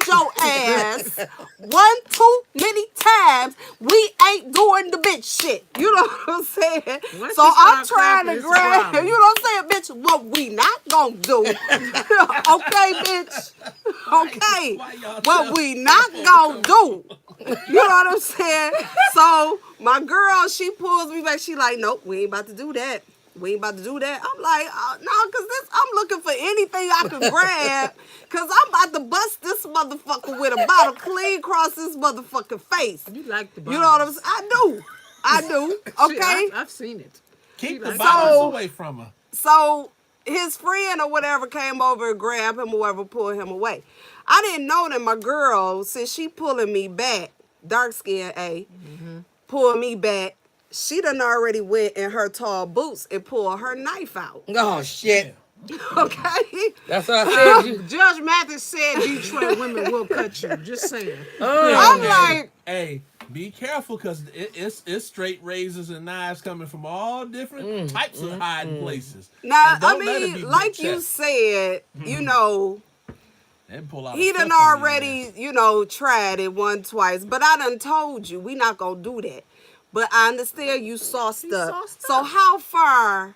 Speaker 3: your ass one too many times we ain't doing the bitch shit. You know what I'm saying?
Speaker 1: Once
Speaker 3: So
Speaker 1: you
Speaker 3: I'm
Speaker 1: start
Speaker 3: trying
Speaker 1: clapping,
Speaker 3: to
Speaker 1: it's a
Speaker 3: grab,
Speaker 1: problem.
Speaker 3: you know what I'm saying, bitch, what we not gonna do. Okay, bitch. Okay.
Speaker 4: why y'all
Speaker 3: What
Speaker 4: tell
Speaker 3: we not gonna do. You know what I'm saying? So my girl, she pulls me back. She like, nope, we ain't about to do that. We ain't about to do that. I'm like, no, cause I'm looking for anything I can grab. Cause I'm about to bust this motherfucker with a bottle clean across this motherfucking face.
Speaker 1: You like the
Speaker 3: You know what I'm saying? I do. Okay.
Speaker 1: Shit, I've seen it.
Speaker 4: Keep the
Speaker 1: like-
Speaker 4: bottles
Speaker 3: So-
Speaker 4: away from her.
Speaker 3: So his friend or whatever came over and grabbed him or whatever, pulled him away. I didn't know that my girl, since she pulling me back, dark skin A, pulled me back. She done already went in her tall boots and pulled her knife out.
Speaker 2: Oh, shit.
Speaker 3: Okay?
Speaker 2: That's what I said. You.
Speaker 1: Judge Mathis said Detroit women will cut you. Just saying.
Speaker 3: I'm like,
Speaker 4: Hey, be careful because it's straight razors and knives coming from all different types of hiding places.
Speaker 3: now,
Speaker 4: And
Speaker 3: I
Speaker 4: don't let it be
Speaker 3: mean,
Speaker 4: big
Speaker 3: like you
Speaker 4: chest.
Speaker 3: said, you know,
Speaker 4: And pull out
Speaker 3: he
Speaker 4: a
Speaker 3: done
Speaker 4: fifth on your
Speaker 3: already,
Speaker 4: ass.
Speaker 3: tried it twice. But I done told you, we not gonna do that. But I understand you sauced up.
Speaker 1: sauced
Speaker 3: So
Speaker 1: up.
Speaker 3: how far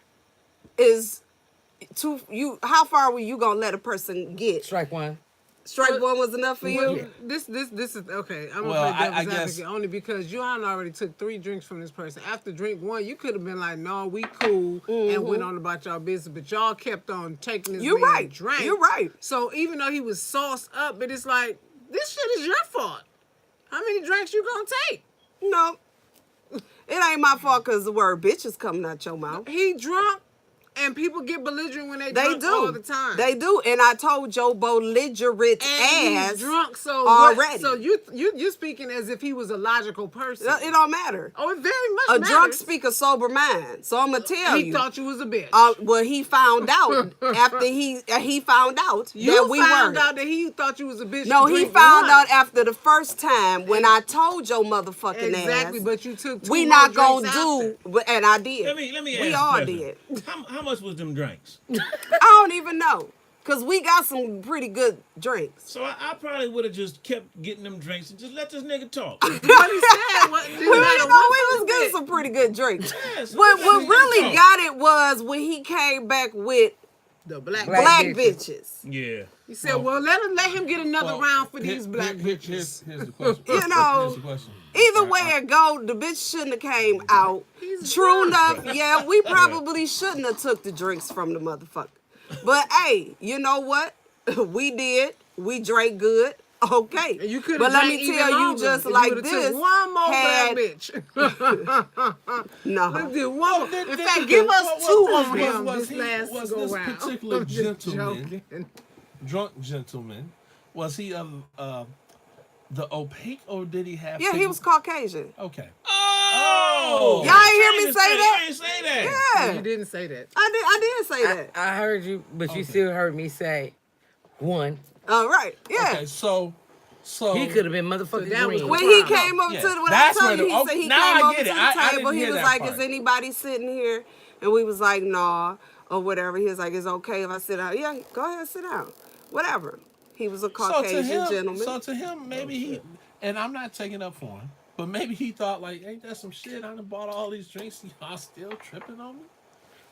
Speaker 3: how far were you gonna let a person get?
Speaker 2: Strike one.
Speaker 3: Strike one was enough for
Speaker 1: Well,
Speaker 3: you?
Speaker 1: this is okay. I'm
Speaker 4: Well,
Speaker 1: gonna play
Speaker 4: I
Speaker 1: devil's
Speaker 4: guess-
Speaker 1: advocate only because Johan already took 3 drinks from this person. After drink 1, you could have been like, "No, we cool," and went on about y'all business. But y'all kept on taking this
Speaker 3: You're
Speaker 1: man
Speaker 3: right.
Speaker 1: drink.
Speaker 3: You're right.
Speaker 1: So even though he was sauced up, but it's like this shit is your fault. How many drinks you gonna take?
Speaker 3: No. It ain't my fault because the word bitch is coming out your mouth.
Speaker 1: He drunk, and people get belligerent when they
Speaker 3: They
Speaker 1: drunk
Speaker 3: do.
Speaker 1: all the time.
Speaker 3: They do. And I told your belligerent
Speaker 1: and
Speaker 3: ass.
Speaker 1: he's drunk, so
Speaker 3: already.
Speaker 1: So you're speaking as if he was a logical person.
Speaker 3: It don't matter.
Speaker 1: Oh, it very much
Speaker 3: A
Speaker 1: matters.
Speaker 3: drunk speak a sober mind. So I'm gonna tell
Speaker 1: He
Speaker 3: you.
Speaker 1: thought you was a bitch.
Speaker 3: Well, he found out after he found out
Speaker 1: you
Speaker 3: that we
Speaker 1: found
Speaker 3: weren't.
Speaker 1: out that he thought you was a bitch.
Speaker 3: No,
Speaker 1: to
Speaker 3: he
Speaker 1: drink
Speaker 3: found
Speaker 1: 1.
Speaker 3: out after the first time when I told your motherfucking
Speaker 1: Exactly,
Speaker 3: ass.
Speaker 1: but you took 2
Speaker 3: We
Speaker 1: more
Speaker 3: not
Speaker 1: drinks
Speaker 3: gonna do, and I did.
Speaker 5: Let me
Speaker 3: We
Speaker 5: ask
Speaker 3: all
Speaker 5: a question.
Speaker 3: did.
Speaker 5: How much was them drinks?
Speaker 3: I don't even know. Cause we got some pretty good drinks.
Speaker 5: So I probably would have just kept getting them drinks and just let this nigga talk.
Speaker 1: What he said, what,
Speaker 3: We was getting some pretty good drinks.
Speaker 5: Yeah, so
Speaker 3: What
Speaker 5: let this nigga
Speaker 3: really
Speaker 5: talk.
Speaker 3: got it was when he came back with
Speaker 1: the black
Speaker 3: black
Speaker 2: bitches.
Speaker 3: bitches.
Speaker 5: Yeah.
Speaker 1: He said, well, let him get another round for these black bitches.
Speaker 4: Here's the question.
Speaker 3: You know,
Speaker 4: Here's the question.
Speaker 3: Either way it go, the bitch shouldn't have came out. True enough, yeah, we probably shouldn't have took the drinks from the motherfucker. But hey, you know what? We did. We drank good. Okay.
Speaker 1: And you could
Speaker 3: but
Speaker 1: have
Speaker 3: let
Speaker 1: drank
Speaker 3: me
Speaker 1: even
Speaker 3: tell you
Speaker 1: longer
Speaker 3: just
Speaker 1: if
Speaker 3: like
Speaker 1: you would've
Speaker 3: this.
Speaker 1: took one more
Speaker 3: had-
Speaker 1: black bitch.
Speaker 3: No.
Speaker 1: Let's do one more. In
Speaker 4: Did-
Speaker 1: fact,
Speaker 4: did-
Speaker 1: give us
Speaker 4: what-
Speaker 1: two
Speaker 4: was-
Speaker 1: on him
Speaker 4: was
Speaker 1: this
Speaker 4: he-
Speaker 1: last
Speaker 4: was
Speaker 1: go
Speaker 4: this
Speaker 1: round.
Speaker 4: particular
Speaker 1: I'm just
Speaker 4: gentleman-
Speaker 1: joking.
Speaker 4: Drunk gentleman, was he of the opaque or did he have?
Speaker 3: Yeah, he was Caucasian.
Speaker 4: Okay.
Speaker 5: Oh!
Speaker 3: Y'all ain't hear me say that?
Speaker 5: You ain't say that.
Speaker 3: Yeah.
Speaker 1: You didn't say that.
Speaker 3: I did say that.
Speaker 2: I heard you, but you still heard me say one.
Speaker 3: All right. Yeah.
Speaker 4: Okay. So
Speaker 2: He could have been motherfucking
Speaker 1: that was
Speaker 2: green.
Speaker 3: When he
Speaker 1: Problem.
Speaker 3: came up
Speaker 4: Yeah,
Speaker 3: to the, when I
Speaker 4: that's
Speaker 3: told
Speaker 4: where
Speaker 3: you,
Speaker 4: the-
Speaker 3: he said he
Speaker 4: now I
Speaker 3: came up
Speaker 4: get
Speaker 3: to
Speaker 4: it.
Speaker 3: the
Speaker 4: I
Speaker 3: table.
Speaker 4: didn't
Speaker 3: He
Speaker 4: hear
Speaker 3: was
Speaker 4: that
Speaker 3: like,
Speaker 4: part.
Speaker 3: "Is anybody sitting here?" And we was like, "Nah," or whatever. He was like, "It's okay if I sit down." Yeah, go ahead, sit down. Whatever. He was a Caucasian gentleman.
Speaker 4: So to him, maybe he, and I'm not taking up for him, but maybe he thought like, ain't that some shit? I done bought all these drinks, y'all still tripping on me?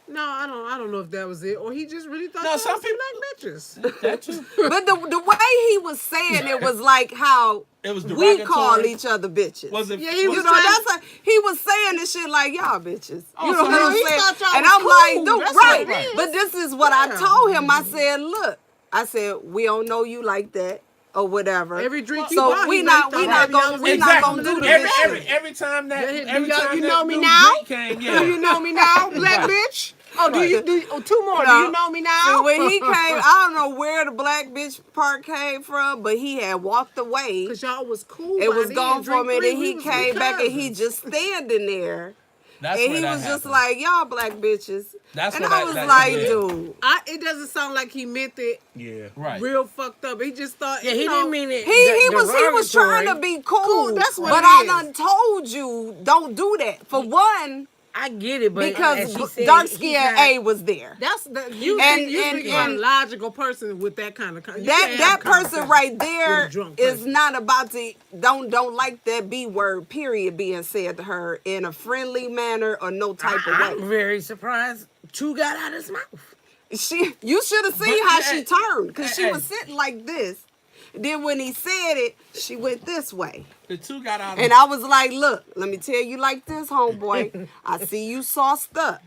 Speaker 1: No, I don't know if that was it, or he just really thought
Speaker 4: No,
Speaker 1: that
Speaker 4: some
Speaker 1: was black bitches.
Speaker 4: That too.
Speaker 3: But the way he was saying it was like how
Speaker 4: It was
Speaker 3: we
Speaker 4: derogatory.
Speaker 3: call each other bitches.
Speaker 4: Was it?
Speaker 1: Yeah, he
Speaker 3: You
Speaker 1: was
Speaker 3: know,
Speaker 1: trying-
Speaker 3: that's like he was saying this shit like y'all bitches. You know
Speaker 4: so
Speaker 3: what I'm
Speaker 1: he
Speaker 3: saying?
Speaker 1: thought y'all
Speaker 3: And
Speaker 1: was
Speaker 3: I'm
Speaker 1: cool.
Speaker 3: like, dude,
Speaker 1: That's
Speaker 3: right.
Speaker 1: what it is.
Speaker 3: But this is what I told him. I said, look, I said, we don't know you like that or whatever.
Speaker 1: Every drink he
Speaker 3: so
Speaker 1: bought,
Speaker 3: we
Speaker 1: he
Speaker 3: not
Speaker 1: might
Speaker 3: we
Speaker 1: thought
Speaker 3: not
Speaker 1: maybe
Speaker 3: gonna
Speaker 1: I was
Speaker 3: we
Speaker 1: exactly.
Speaker 3: not gonna do the
Speaker 4: every,
Speaker 3: bitch
Speaker 4: every,
Speaker 3: shit.
Speaker 4: every time that
Speaker 1: Yeah,
Speaker 4: every
Speaker 1: you
Speaker 4: time
Speaker 1: know
Speaker 4: that
Speaker 1: me
Speaker 4: new
Speaker 1: now?
Speaker 4: drink came,
Speaker 1: Do
Speaker 4: yeah.
Speaker 1: you know me now, black bitch? Oh, do you? Two more. Do you know me now?
Speaker 3: And when he came, I don't know where the black bitch part came from, but he had walked away.
Speaker 1: Because y'all was cool.
Speaker 3: It
Speaker 1: by
Speaker 3: was
Speaker 1: then.
Speaker 3: gone for a
Speaker 1: Drink
Speaker 3: minute.
Speaker 1: three,
Speaker 3: He
Speaker 1: we was
Speaker 3: came back and he
Speaker 1: cousins.
Speaker 3: just standing there.
Speaker 4: That's
Speaker 3: And
Speaker 4: where
Speaker 3: he
Speaker 4: that
Speaker 3: was just
Speaker 4: happened.
Speaker 3: like, y'all black bitches.
Speaker 4: That's
Speaker 3: and
Speaker 4: where
Speaker 3: I
Speaker 4: that-
Speaker 3: was
Speaker 4: that-
Speaker 3: like,
Speaker 4: yeah.
Speaker 3: dude.
Speaker 1: It doesn't sound like he meant it
Speaker 5: Yeah.
Speaker 4: Right.
Speaker 1: real fucked up. He just thought,
Speaker 2: Yeah, he
Speaker 1: you know,
Speaker 2: didn't mean it.
Speaker 3: He was trying to be cool.
Speaker 1: Cool, that's what
Speaker 3: but
Speaker 1: it
Speaker 3: I
Speaker 1: is.
Speaker 3: done told you, don't do that. For one,
Speaker 2: I get it, but
Speaker 3: because
Speaker 2: as she said,
Speaker 3: dark
Speaker 2: he
Speaker 3: skin
Speaker 2: tried-
Speaker 3: A was there.
Speaker 1: That's the you.
Speaker 3: And-
Speaker 1: you
Speaker 3: and-
Speaker 1: speaking about a
Speaker 3: and-
Speaker 1: logical person with that kind of. You
Speaker 3: That
Speaker 1: can't have
Speaker 3: person
Speaker 1: conversation
Speaker 3: right
Speaker 1: with
Speaker 3: there
Speaker 1: a drunk
Speaker 3: is
Speaker 1: person.
Speaker 3: not about to don't like that B word period being said to her in a friendly manner or no type
Speaker 2: I'm
Speaker 3: of way.
Speaker 2: very surprised. Two got out his mouth.
Speaker 3: You should have seen
Speaker 4: But,
Speaker 3: how
Speaker 4: yeah,
Speaker 3: she turned because she
Speaker 4: hey.
Speaker 3: was sitting like this. Then when he said it, she went this way.
Speaker 4: The two got out.
Speaker 3: And I was like, look, let me tell you like this, homeboy. I see you sauced up.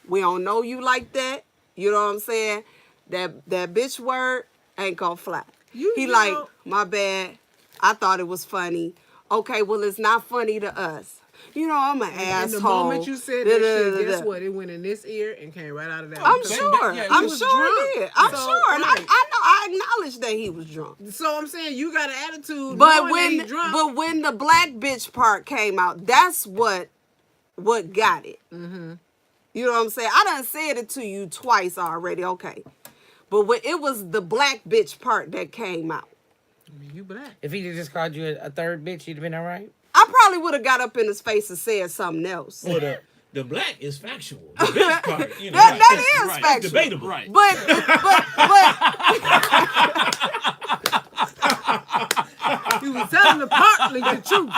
Speaker 3: We don't know you like that. You know what I'm saying? That bitch word ain't gonna fly.
Speaker 1: You
Speaker 3: like,
Speaker 1: know-
Speaker 3: my bad. I thought it was funny. Okay, well, it's not funny to us. You know, I'm an
Speaker 1: And
Speaker 3: asshole.
Speaker 1: the moment you said that shit, guess what? It went in this ear and came right out of that.
Speaker 3: I'm
Speaker 1: one.
Speaker 3: sure.
Speaker 4: yeah, he
Speaker 3: I'm
Speaker 4: was
Speaker 3: sure
Speaker 1: drunk.
Speaker 3: it did. I'm
Speaker 1: So,
Speaker 3: sure. And
Speaker 1: right.
Speaker 3: I know. I acknowledge that he was drunk.
Speaker 1: So I'm saying you got an attitude.
Speaker 3: But
Speaker 1: knowing that he drunk.
Speaker 3: when the black bitch part came out, that's what got it. Mm-hmm. You know what I'm saying? I done said it to you twice already. Okay, but when it was the black bitch part that came out,
Speaker 1: You black.
Speaker 2: If he just called you a third bitch, you'd have been all right.
Speaker 3: I probably would have got up in his face and said something else.
Speaker 5: Well, the black is factual. The bitch part, you know,
Speaker 3: That is
Speaker 4: Right.
Speaker 3: factual.
Speaker 5: debatable.
Speaker 4: Right.
Speaker 3: But
Speaker 1: He was telling partly the truth.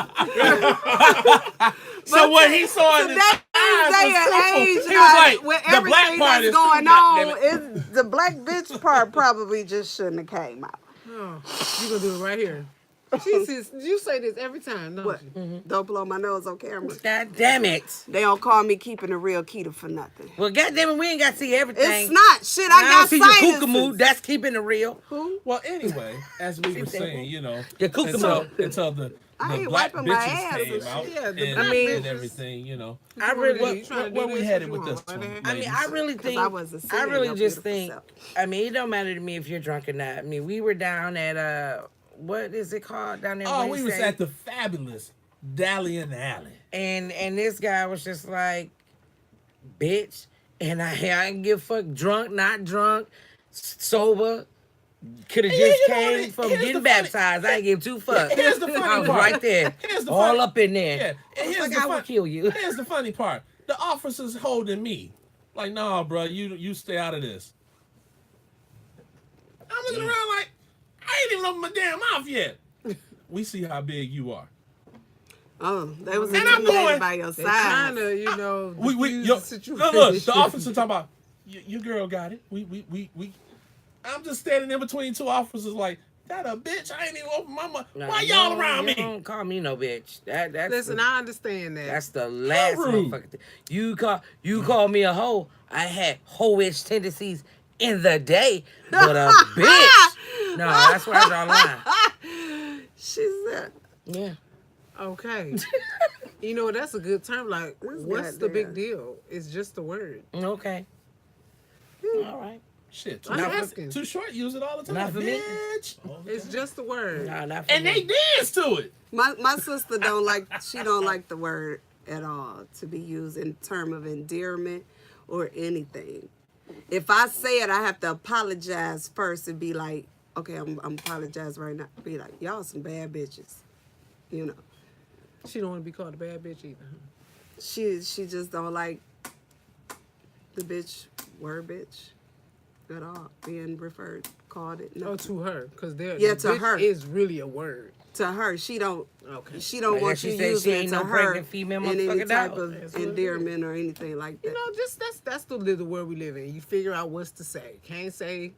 Speaker 4: So what he saw in his
Speaker 3: that
Speaker 4: eyes
Speaker 3: day
Speaker 4: was
Speaker 3: and age,
Speaker 4: truthful. He was like,
Speaker 3: with
Speaker 4: the black
Speaker 3: everything
Speaker 4: part
Speaker 3: that's
Speaker 4: is
Speaker 3: going
Speaker 4: true,
Speaker 3: on,
Speaker 4: goddammit.
Speaker 3: is the black bitch part probably just shouldn't have came out.
Speaker 1: Oh, you gonna do it right here. She says, you say this every time, don't
Speaker 3: What?
Speaker 1: you?
Speaker 3: Don't blow my nose on camera.
Speaker 2: God damn it.
Speaker 3: They don't call me keeping a real Keita for nothing.
Speaker 2: Well, goddamn it, we ain't got to see everything.
Speaker 3: It's not shit. I
Speaker 2: I
Speaker 3: got
Speaker 2: don't see your
Speaker 3: sinuses.
Speaker 2: kookamoo. That's keeping it real.
Speaker 4: Well, anyway, as we were saying, you know,
Speaker 2: Your kookamoo.
Speaker 4: until the
Speaker 3: I ain't
Speaker 4: black
Speaker 3: wiping my
Speaker 4: bitches
Speaker 3: ass
Speaker 4: came
Speaker 3: and
Speaker 4: out
Speaker 1: shit. Yeah, the
Speaker 4: and,
Speaker 1: black
Speaker 4: and
Speaker 1: bitches.
Speaker 4: everything, you know.
Speaker 2: I really,
Speaker 1: You trying to do
Speaker 4: Where we
Speaker 1: this,
Speaker 4: headed
Speaker 1: what
Speaker 4: with
Speaker 1: you
Speaker 4: this
Speaker 1: want,
Speaker 4: one?
Speaker 1: right
Speaker 2: I mean,
Speaker 4: ladies?
Speaker 2: I really think.
Speaker 3: I wasn't
Speaker 2: I
Speaker 3: seeing
Speaker 2: really
Speaker 3: your
Speaker 2: just
Speaker 3: beautiful
Speaker 2: think.
Speaker 3: self.
Speaker 2: I mean, it don't matter to me if you're drunk or not. I mean, we were down at what is it called down there?
Speaker 4: Oh, we was
Speaker 2: Wednesday?
Speaker 4: at the fabulous Dally in the Alley.
Speaker 2: and this guy was just like, bitch, and I didn't give a fuck, drunk, not drunk, sober. Could have
Speaker 4: Yeah,
Speaker 2: just
Speaker 4: you know
Speaker 2: came
Speaker 4: what?
Speaker 2: from
Speaker 4: Here's
Speaker 2: getting
Speaker 4: the funny-
Speaker 2: baptized. I ain't give two fucks.
Speaker 4: Here's the funny
Speaker 2: I was
Speaker 4: part.
Speaker 2: right there,
Speaker 4: Here's the
Speaker 2: all
Speaker 4: funny-
Speaker 2: up in there.
Speaker 4: Yeah, and here's
Speaker 2: Like,
Speaker 4: the
Speaker 2: I
Speaker 4: fun-
Speaker 2: will kill you.
Speaker 4: Here's the funny part: the officer's holding me, like, "Nah, bro, you stay out of this." looking around like, I ain't even opened my damn mouth yet. We see how big you are.
Speaker 3: Oh, they was
Speaker 4: And I'm
Speaker 3: intimidated
Speaker 4: going-
Speaker 3: by your
Speaker 1: They
Speaker 3: size.
Speaker 1: kind of, you know,
Speaker 4: We
Speaker 1: diffuse
Speaker 4: yo,
Speaker 1: the situation.
Speaker 4: look, the officer talking about your girl got it. We. I'm just standing in between two officers like that a bitch. I ain't even open my mouth.
Speaker 2: Nah,
Speaker 4: Why y'all around
Speaker 2: you
Speaker 4: me?
Speaker 2: Don't call me no bitch. That's
Speaker 1: Listen, I understand that.
Speaker 2: that's the last
Speaker 4: rude.
Speaker 2: motherfucking thing. You call me a hoe. I had hoe-ish tendencies in the day, but a bitch. No, that's where I draw the line.
Speaker 3: She said,
Speaker 2: Yeah.
Speaker 1: Okay. You know, that's a good term. Like, what's the big
Speaker 3: goddamn.
Speaker 1: deal? It's just a word.
Speaker 2: Okay. All right.
Speaker 4: Shit,
Speaker 1: I'm
Speaker 2: Not for-
Speaker 1: asking.
Speaker 4: too short. Use it all the time,
Speaker 2: Not for me.
Speaker 4: bitch.
Speaker 1: It's just a word.
Speaker 2: Nah, not for
Speaker 4: And
Speaker 2: me.
Speaker 4: they dance to it.
Speaker 3: my sister don't like the word at all to be used in term of endearment or anything. If I say it, I have to apologize first and be like, okay, I'm apologizing right now. Be like, y'all some bad bitches, you know.
Speaker 1: She don't want to be called a bad bitch either.
Speaker 3: She just don't like the word bitch at all being called it. No.
Speaker 1: Oh, to her, because
Speaker 3: Yeah, to her.
Speaker 1: is really a word.
Speaker 3: To her, she don't
Speaker 1: Okay.
Speaker 3: want
Speaker 2: Like
Speaker 3: you
Speaker 2: she said,
Speaker 3: using
Speaker 2: she
Speaker 3: it
Speaker 2: ain't
Speaker 3: to
Speaker 2: no
Speaker 3: her
Speaker 2: pregnant female
Speaker 3: in any
Speaker 2: motherfucking
Speaker 3: type
Speaker 2: dog.
Speaker 3: of
Speaker 1: That's what it is.
Speaker 3: endearment or anything like that.
Speaker 1: You know, just that's the little world we live in. You figure out what's to say. Can't say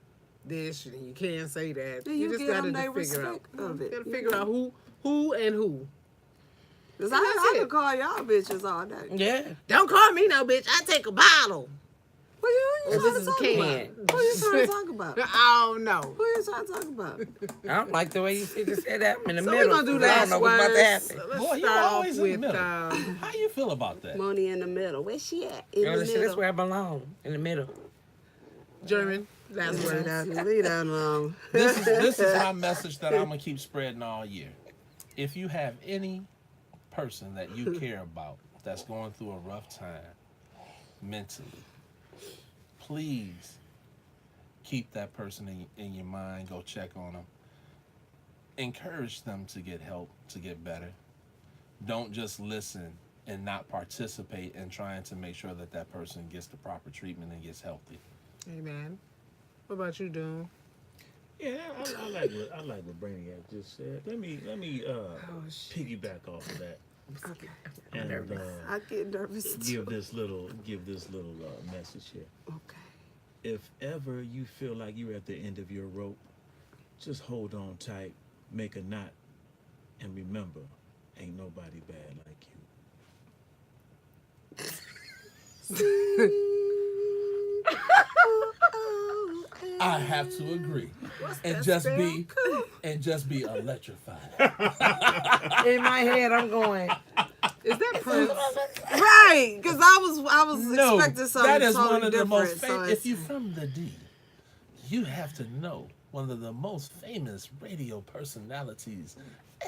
Speaker 1: this, and you can't say that.
Speaker 3: Then
Speaker 1: You
Speaker 3: you
Speaker 1: just
Speaker 3: give
Speaker 1: gotta
Speaker 3: them they
Speaker 1: figure out.
Speaker 3: respect of it,
Speaker 1: You gotta
Speaker 3: you
Speaker 1: figure
Speaker 3: know.
Speaker 1: out who and who.
Speaker 3: Cause
Speaker 1: that's
Speaker 3: I
Speaker 1: it.
Speaker 3: could call y'all bitches all day.
Speaker 2: Yeah.
Speaker 1: Don't call me no bitch. I take a bottle.
Speaker 3: Who you
Speaker 1: Well,
Speaker 3: trying
Speaker 1: this
Speaker 3: to
Speaker 1: is a
Speaker 3: talk
Speaker 1: can.
Speaker 3: about? Who you trying to talk about?
Speaker 1: I don't know.
Speaker 3: Who you trying to talk about?
Speaker 2: I don't like the way you just said that. I'm in the
Speaker 1: So
Speaker 2: middle.
Speaker 1: we're gonna do
Speaker 2: 'cause I don't
Speaker 1: last
Speaker 2: know what's about to
Speaker 1: words.
Speaker 2: happen.
Speaker 1: Let's
Speaker 4: Boy, you
Speaker 1: start off
Speaker 4: always in the
Speaker 1: with
Speaker 4: middle. How you feel about that?
Speaker 3: Money in the middle. Where she at? In
Speaker 2: Girl,
Speaker 3: the
Speaker 2: shit, that's
Speaker 3: middle.
Speaker 2: where I belong. In the middle.
Speaker 1: German. Last
Speaker 3: Leave
Speaker 1: words.
Speaker 3: that alone.
Speaker 4: This is my message that I'm gonna keep spreading all year. If you have any person that you care about that's going through a rough time mentally, please keep that person in your mind. Go check on them. Encourage them to get help, to get better. Don't just listen and not participate in trying to make sure that that person gets the proper treatment and gets healthy.
Speaker 1: Amen. What about you, Doom?
Speaker 5: Yeah, I like what Brainiac just said. Let me piggyback off of that and
Speaker 3: I get nervous too.
Speaker 5: give this little message here.
Speaker 3: Okay.
Speaker 5: If ever you feel like you're at the end of your rope, just hold on tight, make a knot, and remember, ain't nobody bad like you.
Speaker 4: I have to agree, and just be electrified.
Speaker 2: In my head, I'm going.
Speaker 1: Is that Prince?
Speaker 3: Right, because I was
Speaker 4: No,
Speaker 3: expecting something
Speaker 4: that is
Speaker 3: totally
Speaker 4: one of the
Speaker 3: different.
Speaker 4: most
Speaker 3: So
Speaker 4: famous.
Speaker 3: it's-
Speaker 4: If you're from the D, you have to know one of the most famous radio personalities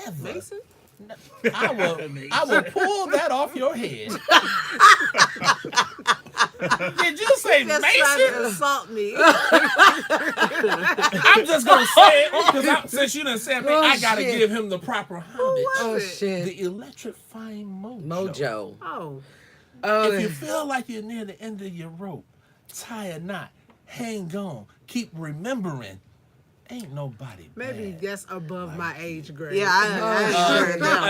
Speaker 4: ever.
Speaker 1: Mason?
Speaker 4: No, I will pull that off your head. Did you say
Speaker 3: just trying to
Speaker 4: Mason?
Speaker 3: assault me.
Speaker 4: I'm just gonna say it because since you done said me, I gotta
Speaker 2: shit.
Speaker 4: give him the proper homage.
Speaker 2: Oh,
Speaker 1: it?
Speaker 2: shit.
Speaker 4: The electrifying mojo.
Speaker 2: Mojo.
Speaker 1: Oh.
Speaker 2: Oh,
Speaker 4: If you feel like you're near the end of your rope, tie a knot, hang on, keep remembering, ain't nobody
Speaker 1: Maybe
Speaker 4: bad.
Speaker 1: that's above my age grade.
Speaker 3: Yeah, I sure know.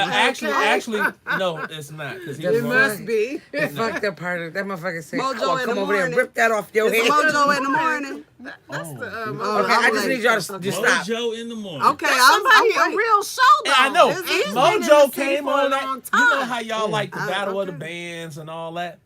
Speaker 4: Actually, no, it's not. Because he
Speaker 1: It
Speaker 4: was
Speaker 1: must be.
Speaker 2: the fucked up part of that motherfucker said,
Speaker 3: Mojo
Speaker 2: "Oh,
Speaker 3: in
Speaker 2: come
Speaker 3: the
Speaker 2: over there and
Speaker 3: morning.
Speaker 2: rip that off your
Speaker 3: It's
Speaker 2: head."
Speaker 3: Mojo in the morning.
Speaker 1: That's the
Speaker 3: Oh,
Speaker 2: Okay, I
Speaker 3: I'm
Speaker 2: just
Speaker 3: late.
Speaker 2: need y'all to just stop.
Speaker 5: Mojo in the morning.
Speaker 3: Okay,
Speaker 1: somebody
Speaker 3: I'm
Speaker 1: a real show though.
Speaker 4: And I know
Speaker 3: He's been in the
Speaker 4: Mojo
Speaker 3: city
Speaker 4: came
Speaker 3: for a
Speaker 4: on that.
Speaker 3: long
Speaker 4: You know
Speaker 3: time.
Speaker 4: how y'all like the Battle of the
Speaker 3: okay.
Speaker 4: Bands and all that.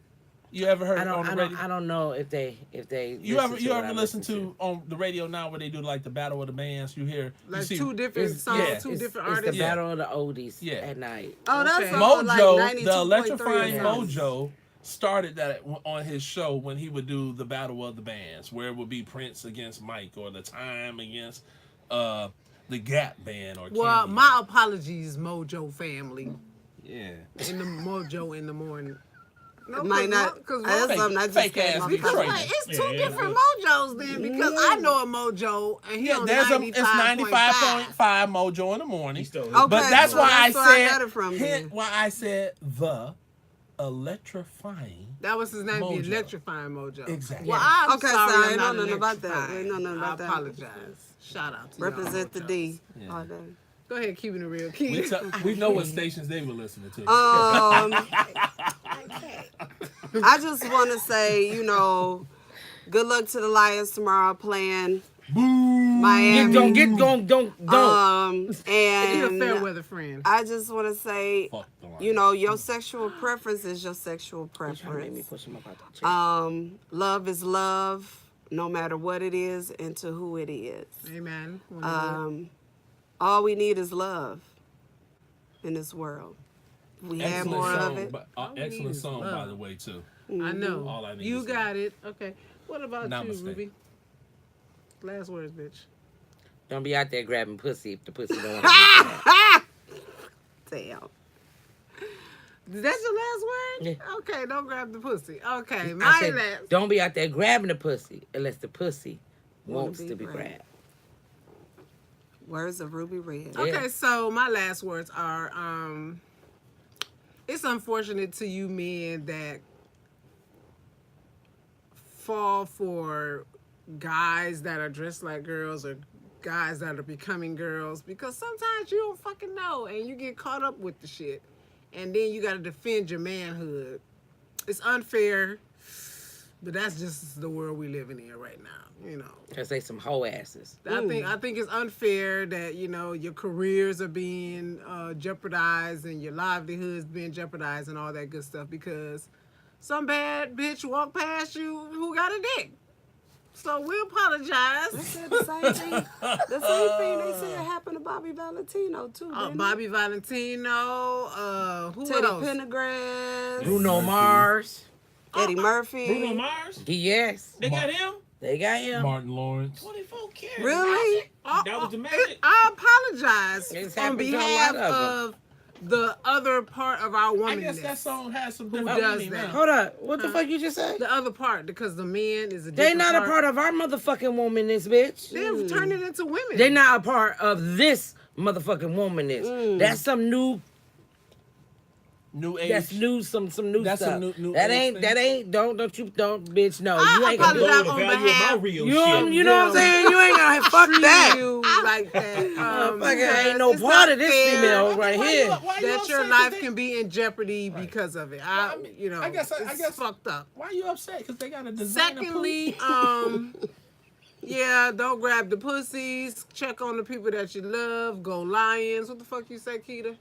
Speaker 4: You ever heard on the radio?
Speaker 2: I don't know if they.
Speaker 4: You ever
Speaker 2: what I
Speaker 4: listen to on the radio now where they do like the Battle of the Bands? You hear
Speaker 1: Like
Speaker 4: you see,
Speaker 1: two different
Speaker 2: It's-
Speaker 1: songs,
Speaker 4: yeah.
Speaker 1: two
Speaker 2: It's,
Speaker 1: different
Speaker 2: it's
Speaker 1: artists.
Speaker 2: the battle of the oldies
Speaker 4: Yeah.
Speaker 2: at night.
Speaker 3: Oh, that's
Speaker 1: Okay.
Speaker 3: on
Speaker 4: Mojo,
Speaker 3: like
Speaker 4: the electrifying
Speaker 3: 92.3 or something.
Speaker 4: Mojo, started that on his show when he would do the Battle of the Bands, where it would be Prince against Mike or The Time against the Gap Band or
Speaker 1: Well,
Speaker 4: Candy.
Speaker 1: my apologies, Mojo family.
Speaker 4: Yeah.
Speaker 1: In the Mojo in the morning. No,
Speaker 3: Might not.
Speaker 1: Because
Speaker 3: That's
Speaker 4: Fake-
Speaker 3: something I just
Speaker 4: fake
Speaker 3: came
Speaker 4: ass
Speaker 3: off
Speaker 4: Detroit.
Speaker 3: the-
Speaker 1: it's two
Speaker 5: Yeah,
Speaker 1: different Mojos then, because I know a Mojo and he
Speaker 4: Yeah,
Speaker 1: on
Speaker 4: it's
Speaker 1: 95.5.
Speaker 4: 95.5 Mojo in the morning.
Speaker 5: He stole his
Speaker 3: Okay,
Speaker 4: But that's
Speaker 3: so
Speaker 4: why
Speaker 3: that's where I
Speaker 4: I
Speaker 3: got it
Speaker 4: said
Speaker 3: from then.
Speaker 4: why I said the electrifying.
Speaker 1: That was his name,
Speaker 4: Mojo.
Speaker 1: the electrifying Mojo.
Speaker 4: Exactly.
Speaker 1: Well, I'm
Speaker 3: Okay,
Speaker 1: sorry,
Speaker 3: so I
Speaker 1: I'm
Speaker 3: ain't know
Speaker 1: not
Speaker 3: nothing about that.
Speaker 1: electrifying.
Speaker 3: I ain't know nothing about that.
Speaker 1: I apologize. Shout out to
Speaker 3: Represent the
Speaker 1: y'all,
Speaker 3: D
Speaker 1: Mojos.
Speaker 4: Yeah.
Speaker 3: all day.
Speaker 1: Go ahead, keeping it real. Keep
Speaker 4: We know what stations they were listening to.
Speaker 3: I just want to say, you know, good luck to the Lions tomorrow playing Miami.
Speaker 2: Don't.
Speaker 1: He's a
Speaker 3: And
Speaker 1: fair weather friend.
Speaker 3: I just want to say,
Speaker 4: Fuck the Lions.
Speaker 3: you know, your sexual preference is your sexual
Speaker 2: Trying to make me
Speaker 3: preference.
Speaker 2: push him up out the chair.
Speaker 3: Love is love, no matter what it is and to who it is.
Speaker 1: Amen.
Speaker 3: All we need is love in this world. We have
Speaker 4: Excellent
Speaker 3: more
Speaker 4: song,
Speaker 3: of it.
Speaker 4: excellent
Speaker 1: is
Speaker 4: song, by
Speaker 1: love.
Speaker 4: the way, too.
Speaker 1: I know.
Speaker 4: All I need
Speaker 1: You
Speaker 4: is
Speaker 1: got it. Okay. What about
Speaker 4: Namaste.
Speaker 1: you, Ruby? Last words, bitch.
Speaker 2: Don't be out there grabbing pussy if the pussy don't want to be
Speaker 3: Damn.
Speaker 1: That's your last word?
Speaker 2: Yeah.
Speaker 1: Okay, don't grab the pussy. Okay,
Speaker 2: I
Speaker 1: my
Speaker 2: said,
Speaker 1: last.
Speaker 2: don't be out there grabbing the pussy unless the pussy wants
Speaker 3: be
Speaker 2: to be
Speaker 3: grabbed.
Speaker 2: grabbed.
Speaker 3: Words of Ruby Red.
Speaker 2: Yeah.
Speaker 1: Okay, so my last words are it's unfortunate to you men that fall for guys that are dressed like girls or guys that are becoming girls, because sometimes you don't fucking know and you get caught up with the shit and then you got to defend your manhood. It's unfair, but that's just the world we living in right now, you know.
Speaker 2: Cause they some hoe asses.
Speaker 1: I think it's unfair that, you know, your careers are being jeopardized and your livelihoods being jeopardized and all that good stuff because some bad bitch walked past you who got a dick. So we
Speaker 3: They
Speaker 1: apologize.
Speaker 3: said the same thing. The same thing they said happened to Bobby Valentino too. didn't it?
Speaker 1: Bobby Valentino, who
Speaker 3: Teddy
Speaker 1: else?
Speaker 3: Pendergrass,
Speaker 2: Bruno Mars.
Speaker 3: Eddie Murphy.
Speaker 5: Bruno Mars?
Speaker 2: Yes.
Speaker 5: They got him?
Speaker 2: They got him.
Speaker 4: Martin Lawrence.
Speaker 5: 24 carats.
Speaker 3: Really?
Speaker 5: That was the magic.
Speaker 1: I apologize
Speaker 2: It's
Speaker 1: on
Speaker 2: happened to a
Speaker 1: behalf
Speaker 2: lot of
Speaker 1: of the other part of our
Speaker 4: I
Speaker 1: woman.
Speaker 4: guess that song has some different
Speaker 1: does
Speaker 4: meaning
Speaker 1: that?
Speaker 4: now.
Speaker 2: Hold up. What the fuck you just said?
Speaker 1: The other part, because the man is a
Speaker 2: They
Speaker 1: different
Speaker 2: not a part of our motherfucking womanness, bitch.
Speaker 1: They've turned it into women.
Speaker 2: They not a part of this motherfucking womanness. That's some new.
Speaker 4: New age.
Speaker 2: That's new. Some new
Speaker 4: That's
Speaker 2: stuff.
Speaker 4: some new
Speaker 2: that
Speaker 4: age
Speaker 2: ain't.
Speaker 4: thing.
Speaker 2: That ain't. Don't bitch. No,
Speaker 1: I
Speaker 2: you ain't gonna do
Speaker 5: Lower
Speaker 1: apologize
Speaker 5: the
Speaker 2: it.
Speaker 1: on
Speaker 5: value of my
Speaker 1: behalf-
Speaker 5: real
Speaker 2: You
Speaker 5: shit.
Speaker 2: know what I'm saying? You ain't gonna fuck that.
Speaker 1: you like that.
Speaker 2: Motherfucker ain't no
Speaker 1: it's
Speaker 2: part
Speaker 1: not
Speaker 2: of this
Speaker 1: fair
Speaker 2: female right here.
Speaker 4: Why you
Speaker 1: that
Speaker 4: upset?
Speaker 1: your
Speaker 4: 'Cause
Speaker 1: life
Speaker 4: they-
Speaker 1: can be in jeopardy because of it.
Speaker 4: I mean,
Speaker 1: You know,
Speaker 4: I guess
Speaker 1: it's fucked up.
Speaker 4: Why you upset? Because they got a designer
Speaker 1: Secondly, yeah, don't grab the pussies. Check on the people that you love. Go Lions. What the fuck you say, Keita?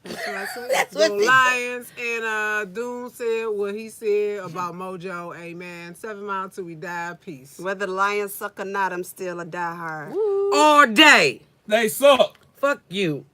Speaker 1: That's what I said.
Speaker 2: That's
Speaker 1: Go
Speaker 2: what they
Speaker 1: Lions. And Doom said what he said about Mojo. Amen. 7 Mile till we die. Peace.
Speaker 3: Whether the lions suck or not, I'm still a diehard.
Speaker 2: All day.
Speaker 4: They suck.
Speaker 2: Fuck you.